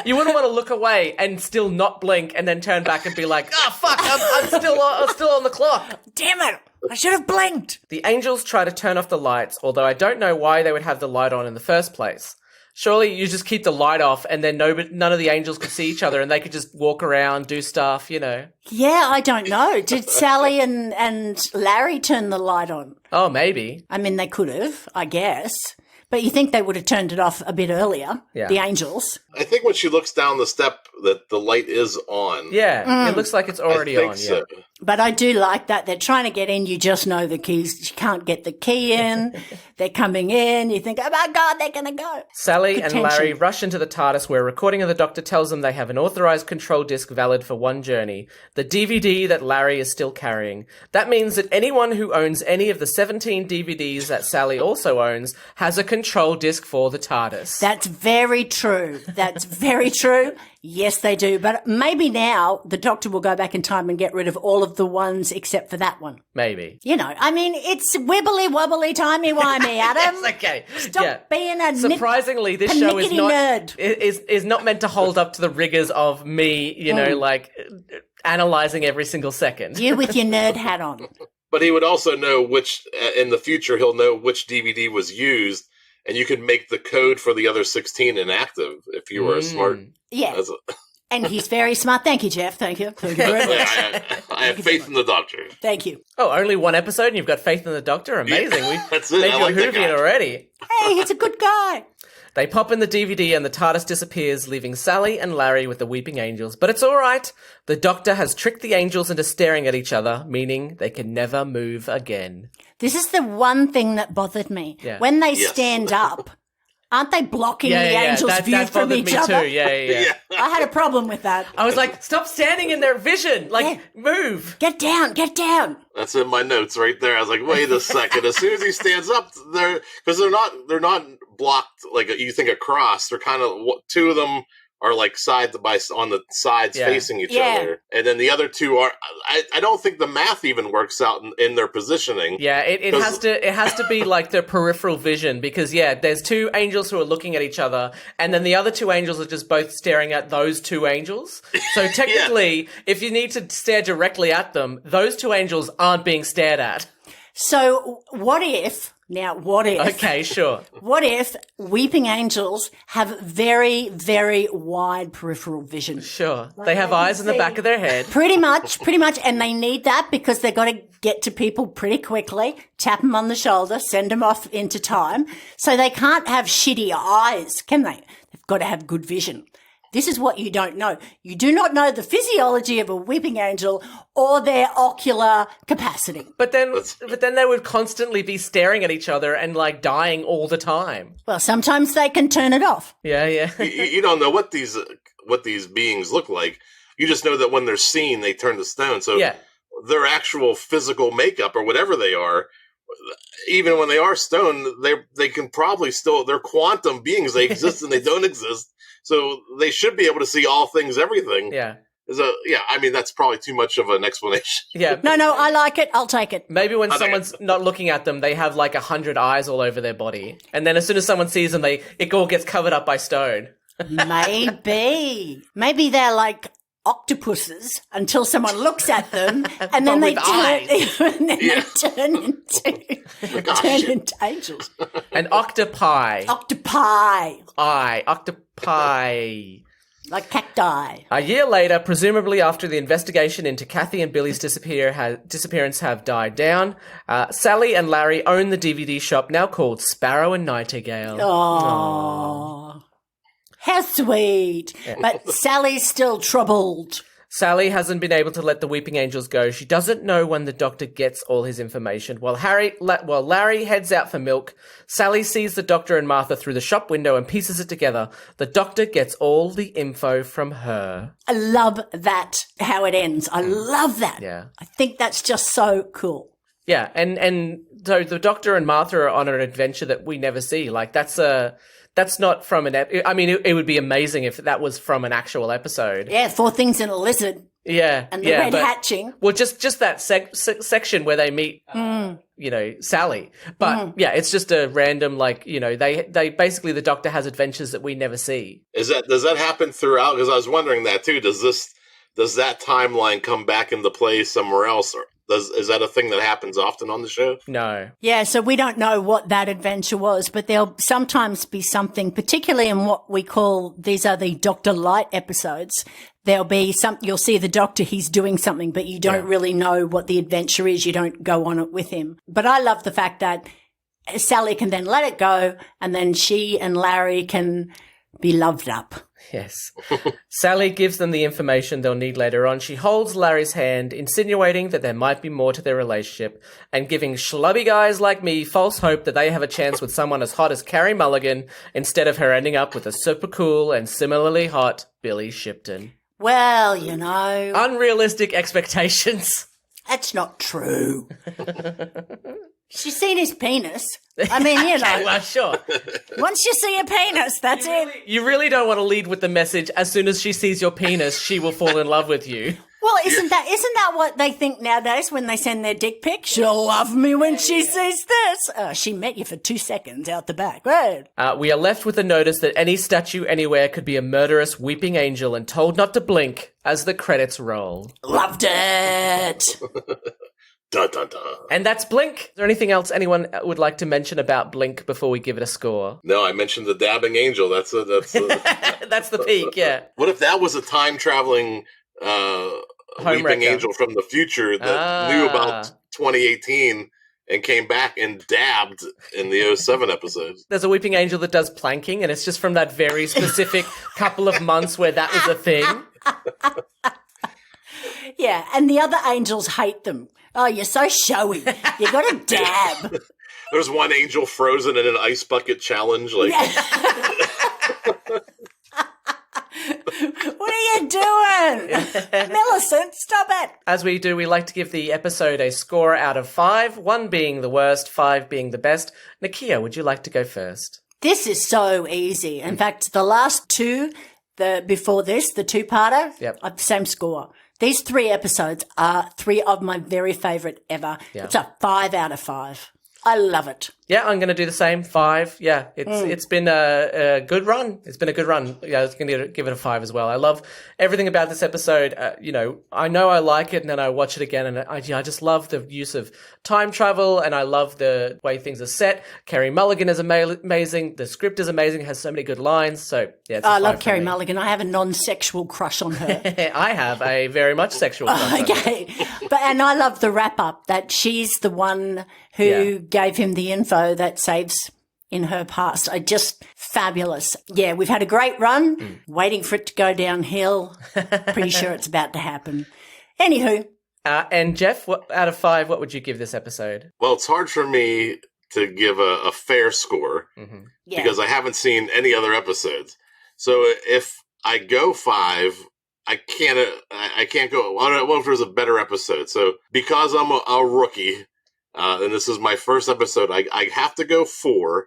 You wouldn't want to look away and still not blink and then turn back and be like, oh, fuck, I'm still on the clock. Damn it. I should have blinked. The angels try to turn off the lights, although I don't know why they would have the light on in the first place. Surely you just keep the light off and then none of the angels could see each other and they could just walk around, do stuff, you know. Yeah, I don't know. Did Sally and Larry turn the light on? Oh, maybe. I mean, they could have, I guess. But you think they would have turned it off a bit earlier, the angels. I think when she looks down the step that the light is on. Yeah, it looks like it's already on. So. Yeah. But I do like that. They're trying to get in. You just know the keys. You can't get the key in. They're coming in. You think, oh my God, they're going to go. Sally and Larry rush into the TARDIS where a recording of the Doctor tells them they have an authorized control disc valid for one journey, the DVD that Larry is still carrying. That means that anyone who owns any of the 17 DVDs that Sally also owns has a control disc for the TARDIS. That's very true. That's very true. Yes, they do. But maybe now the Doctor will go back in time and get rid of all of the ones except for that one. Maybe. You know, I mean, it's wibbly wobbly timey wimey, Adam. It's okay. Stop being a surprisingly, this show is not nerd. is not meant to hold up to the rigors of me, you know, like analyzing every single second. You with your nerd hat on. But he would also know which, in the future, he'll know which DVD was used. And you could make the code for the other 16 inactive if you were a smart. Yeah. And he's very smart. Thank you, Jeff. Thank you. Thank you very much. I have faith in the Doctor. Thank you. Oh, only one episode and you've got faith in the Doctor? Amazing. Yeah, that's it. Made I you like that guy. already. Hey, he's a good guy. They pop in the DVD and the TARDIS disappears, leaving Sally and Larry with the weeping angels. But it's all right. The Doctor has tricked the angels into staring at each other, meaning they can never move again. This is the one thing that bothered me. Yeah. When they stand up, aren't they blocking the angels' view that from bothered each me other? too. Yeah. I had a problem with that. I was like, stop standing in their vision. Like, move. Get down, get down. That's in my notes right there. I was like, wait a second. As soon as he stands up, because they're not blocked like you think across. They're kind of, two of them are like on the sides facing each other. And then the other two are, I don't think the math even works out in their positioning. Yeah, it has to be like their peripheral vision because there's two angels who are looking at each other and then the other two angels are just both staring at those two angels. So technically, if you need to stare directly at them, those two angels aren't being stared at. So what if... Okay, sure. What if weeping angels have very, very wide peripheral vision? Sure. They have eyes in the back of their head. Pretty much. And they need that because they've got to get to people pretty quickly, tap them on the shoulder, send them off into time. So they can't have shitty eyes, can they? They've got to have good vision. This is what you don't know. You do not know the physiology of a weeping angel or their ocular capacity. But then they would constantly be staring at each other and like dying all the time. Well, sometimes they can turn it off. Yeah. You don't know what these beings look like. You just know that when they're seen, they turn to stone. So their actual physical makeup or whatever they are, even when they are stone, they can probably still, they're quantum beings. They exist and they don't exist. So they should be able to see all things, everything. Yeah. I mean, that's probably too much of an explanation. Yeah. No, I like it. I'll take it. Maybe when someone's not looking at them, they have like 100 eyes all over their body. And then as soon as someone sees them, it all gets covered up by stone. Maybe they're like octopuses until someone looks at them and then they turn into angels. An octopi. Octopi. Octopi. Like cacti. A year later, presumably after the investigation into Kathy and Billy's disappearance have died down, Sally and Larry own the DVD shop now called Sparrow and Nightingale. Oh. How sweet. But Sally's still troubled. Sally hasn't been able to let the Weeping Angels go. She doesn't know when the Doctor gets all his information. While Larry heads out for milk, Sally sees the Doctor and Martha through the shop window and pieces it together. The Doctor gets all the info from her. I love that, how it ends. I love that. Yeah. I think that's just so cool. Yeah, and so the Doctor and Martha are on an adventure that we never see. Like, that's not from I mean, it would be amazing if that was from an actual episode. Yeah, 4 things in a lizard. Yeah. And the red hatching. Well, just that section where they meet, Sally. But yeah, it's just a random, they basically, the Doctor has adventures that we never see. Does that happen throughout? Because I was wondering that too. Does that timeline come back into play somewhere else? Or is that a thing that happens often on the show? No. Yeah, so we don't know what that adventure was, but there'll sometimes be something, particularly in what we call, these are the Dr. Light episodes. There'll be you'll see the Doctor, he's doing something, but you don't really know what the adventure is. You don't go on it with him. But I love the fact that Sally can then let it go, and then she and Larry can be loved up. Yes. Sally gives them the information they'll need later on. She holds Larry's hand, insinuating that there might be more to their relationship, and giving schlubby guys like me false hope that they have a chance with someone as hot as Carrie Mulligan, instead of her ending up with a super cool and similarly hot Billy Shipton. Well, you know. Unrealistic expectations. That's not true. She's seen his penis. I mean, Okay, well, sure. Once you see a penis, that's it. You really don't want to lead with the message, as soon as she sees your penis, she will fall in love with you. Well, isn't that what they think nowadays when they send their dick pic? She'll love me when she sees this. She met you for 2 seconds out the back. Right. We are left with the notice that any statue anywhere could be a murderous weeping angel and told not to blink as the credits roll. Loved it. Dun, dun, dun. And that's Blink. Is there anything else anyone would like to mention about Blink before we give it a score? No, I mentioned the dabbing angel. That's That's the peak, yeah. What if that was a time-traveling weeping angel from the future that knew about 2018 and came back and dabbed in the 07 episodes? There's a weeping angel that does planking, and it's just from that very specific couple of months where that was a thing. Yeah, and the other angels hate them. Oh, you're so showy. You got to dab. There's one angel frozen in an ice bucket challenge. Like, what are you doing? Millicent, stop it. As we do, we like to give the episode a score out of 5, 1 being the worst, 5 being the best. Nicchia, would you like to go first? This is so easy. In fact, the last 2, before this, the 2-parter, same score. These 3 episodes are 3 of my very favourite ever. Yeah. It's a 5 out of 5. I love it. Yeah, I'm going to do the same. 5. Yeah, it's been a good run. It's been a good run. Yeah, I was going to give it a 5 as well. I love everything about this episode. I know I like it, and then I watch it again, and I just love the use of time travel, and I love the way things are set. Carrie Mulligan is amazing. The script is amazing. It has so many good lines. So yeah, it's I love Carrie Mulligan. I have a non-sexual crush on her. I have a very much sexual crush on her. And I love the wrap-up that she's the one who gave him the info that saves in her past. Fabulous. Yeah, we've had a great run, waiting for it to go downhill. Pretty sure it's about to happen. Anywho. And Jeff, out of 5, what would you give this episode? Well, it's hard for me to give a fair score because I haven't seen any other episodes. So if I go 5, I can't go. What if there's a better episode? So because I'm a rookie, and this is my first episode, I have to go 4,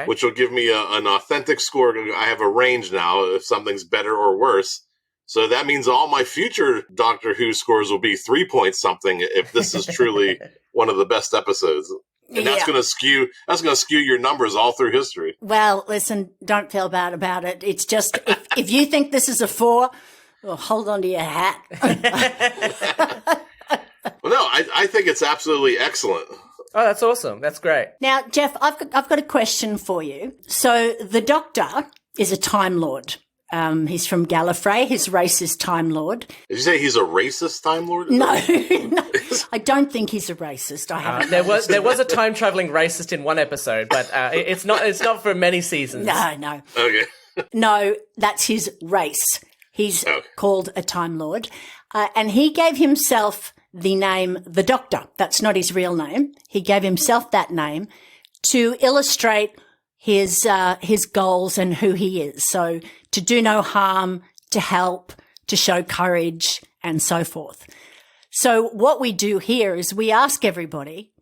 which will give me an authentic score. I have a range now if something's better or worse. So that means all my future Doctor Who scores will be 3 point something if this is truly one of the best episodes. And that's going to skew your numbers all through history. Well, listen, don't feel bad about it. It's just if you think this is a 4, well, hold on to your hat. Well, no, I think it's absolutely excellent. Oh, that's awesome. That's great. Now, Jeff, I've got a question for you. So the Doctor is a Time Lord. He's from Gallifrey. He's racist Time Lord. Did you say he's a racist Time Lord? No, I don't think he's a racist. I haven't. There was a time traveling racist in one episode, but it's not for many seasons. No. Okay. No, that's his race. He's called a Time Lord. And he gave himself the name The Doctor. That's not his real name. He gave himself that name to illustrate his goals and who he is. So to do no harm, to help, to show courage, and so forth. So what we do here is we ask everybody,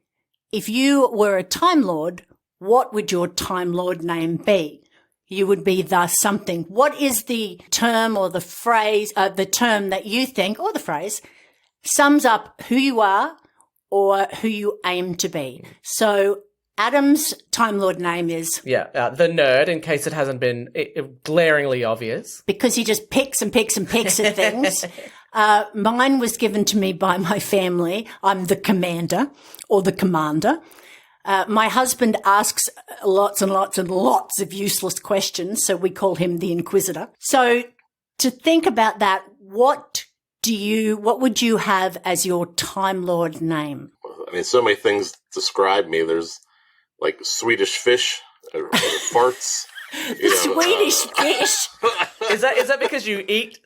if you were a Time Lord, what would your Time Lord name be? You would be the something. What is the term or the phrase, the term that you think, or the phrase, sums up who you are or who you aim to be? So Adam's Time Lord name is... the nerd, in case it hasn't been glaringly obvious. Because he just picks and picks and picks at things. Mine was given to me by my family. I'm the commander or the commander. My husband asks lots and lots and lots of useless questions, so we call him the Inquisitor. So to think about that, what would you have as your Time Lord name? I mean, so many things describe me. There's like Swedish fish, or farts. Swedish fish. Is that because you eat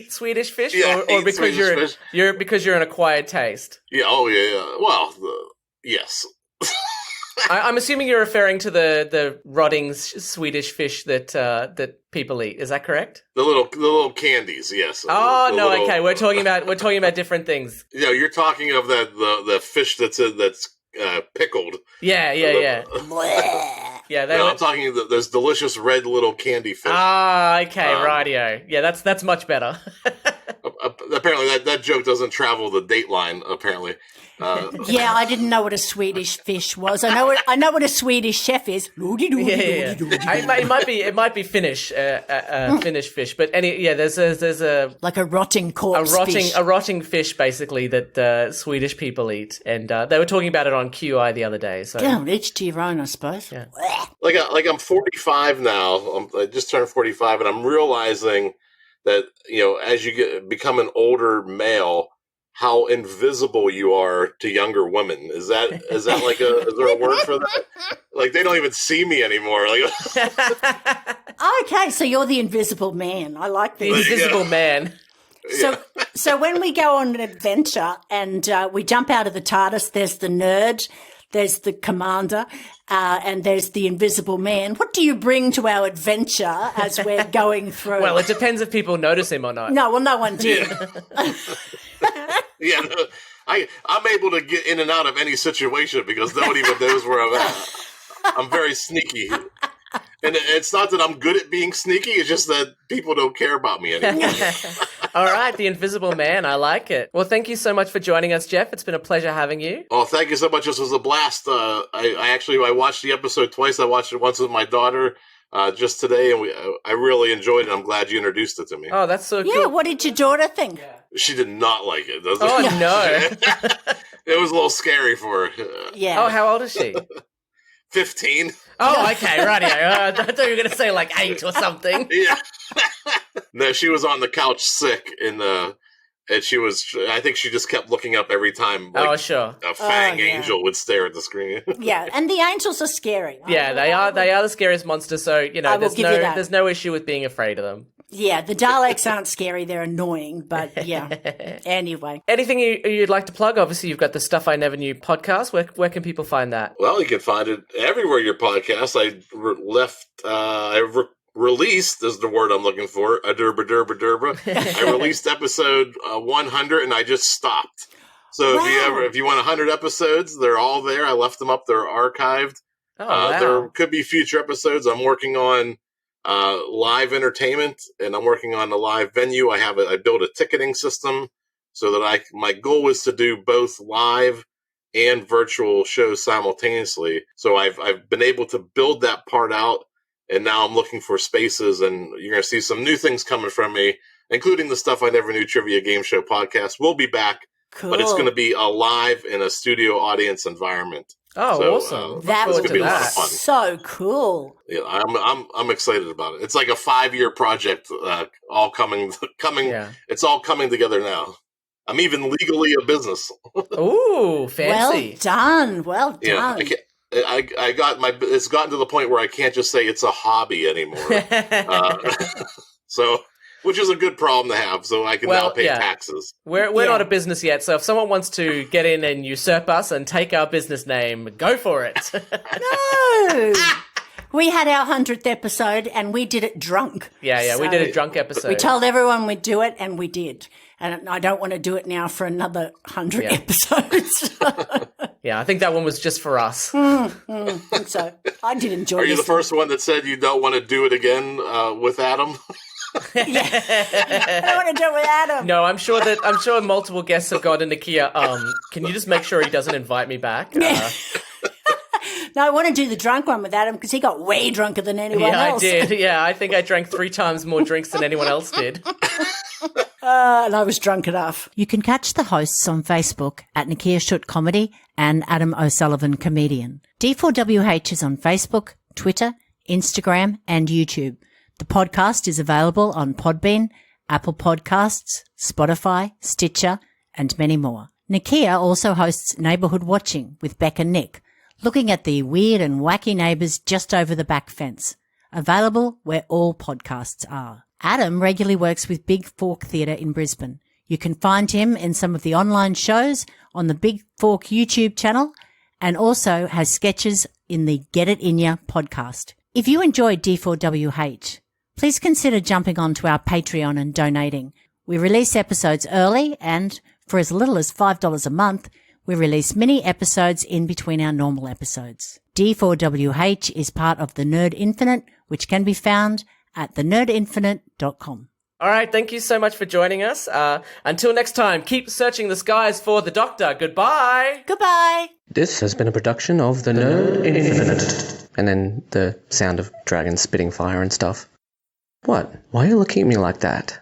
Swedish fish, Yeah, or because Swedish fish. because you're an acquired taste? Yeah. Oh, yeah. Well, yes. I'm assuming you're referring to the rotting Swedish fish that people eat. Is that correct? The little candies, yes. Oh the no, little, okay. We're talking about different things. You know, you're talking of the fish that's pickled. Yeah. Yeah. No, I'm talking those delicious red little candy fish. Ah, okay, rightio. Yeah, that's much better. Apparently, that joke doesn't travel the Dateline. Apparently. Yeah, I didn't know what a Swedish fish was. I know what a Swedish chef is. Yeah. It might be Finnish, Finnish fish, but there's a like a rotting corpse, a rotting fish basically that Swedish people eat, and they were talking about it on QI the other day. So each to your own, I suppose. Yeah. Like I'm 45 now. I just turned 45, and I'm realizing that as you become an older male, how invisible you are to younger women. Is that is there a word for that? Like, they don't even see me anymore. Like, okay, so you're the invisible man. I like the this. invisible man. So when we go on an adventure and we jump out of the TARDIS, there's the nerd, there's the commander, and there's the invisible man. What do you bring to our adventure as we're going through? Well, it depends if people notice him or not. No one did. Yeah, no, I'm able to get in and out of any situation because nobody even knows where I'm at. I'm very sneaky. And it's not that I'm good at being sneaky, it's just that people don't care about me anymore. All right, the invisible man. I like it. Well, thank you so much for joining us, Jeff. It's been a pleasure having you. Oh, thank you so much. This was a blast. I watched the episode twice. I watched it once with my daughter just today, and I really enjoyed it. I'm glad you introduced it to me. Oh, that's so cool. Yeah, what did your daughter think? Yeah. She did not like it. Oh, no. It was a little scary for her. Yeah. Oh, how old is she? 15. Oh, okay, right. I thought you were going to say like 8 or something. Yeah. No, she was on the couch sick, and she was. I think she just kept looking up every time. Like, sure. A fang angel would stare at the screen. Yeah, and the angels are scary. Yeah, they are the scariest monsters. So there's no issue with being afraid of them. Yeah, the Daleks aren't scary; they're annoying. But yeah. Anyway, anything you'd like to plug? Obviously, you've got the Stuff I Never Knew podcast. Where can people find that? Well, you can find it everywhere. Your podcast. Released is the word I'm looking for. I released episode 100, and I just stopped. So if you want 100 episodes, they're all there. I left them up. They're archived. Oh, wow. There could be future episodes. I'm working on live entertainment, and I'm working on a live venue. I built a ticketing system so that my goal is to do both live and virtual shows simultaneously. So I've been able to build that part out, and now I'm looking for spaces, and you're going to see some new things coming from me, including the Stuff I Never Knew Trivia Game Show podcast. We'll be back, cool. But it's going to be a live in a studio audience environment. Oh, so, awesome! That would be a lot of fun. So cool. Yeah, I'm excited about it. It's like a 5-year project, all coming. Yeah. It's all coming together now. I'm even legally a business. Ooh, fancy! Well done. Yeah, it's gotten to the point where I can't just say it's a hobby anymore. So, which is a good problem to have. So I can now pay taxes. We're not a business yet. So if someone wants to get in and usurp us and take our business name, go for it. No. We had our 100th episode and we did it drunk. Yeah, we did a drunk episode. We told everyone we'd do it and we did. And I don't want to do it now for another 100 episodes. Yeah, I think that one was just for us. I think so. I did enjoy it. Are you the first one that said you don't want to do it again with Adam? I don't want to do it with Adam. No, I'm sure multiple guests have gone to Nicchia. Can you just make sure he doesn't invite me back? No, I want to do the drunk one with Adam because he got way drunker than anyone else. Yeah, I did. Yeah, I think I drank 3 times more drinks than anyone else did. And I was drunk enough. You can catch the hosts on Facebook at Nicchia Schutt Comedy and Adam O'Sullivan Comedian. D4WH is on Facebook, Twitter, Instagram and YouTube. The podcast is available on Podbean, Apple Podcasts, Spotify, Stitcher and many more. Nicchia also hosts Neighbourhood Watching with Beck and Nick, looking at the weird and wacky neighbours just over the back fence. Available where all podcasts are. Adam regularly works with Big Fork Theatre in Brisbane. You can find him in some of the online shows on the Big Fork YouTube channel and also has sketches in the Get It In Ya podcast. If you enjoyed D4WH, please consider jumping onto our Patreon and donating. We release episodes early and for as little as $5 a month, we release mini episodes in between our normal episodes. D4WH is part of the Nerd Infinite, which can be found at thenerdinfinite.com. All right, thank you so much for joining us. Until next time, keep searching the skies for the Doctor. Goodbye. Goodbye. This has been a production of the Nerd Infinite. And then the sound of dragons spitting fire and stuff. What? Why are you looking at me like that?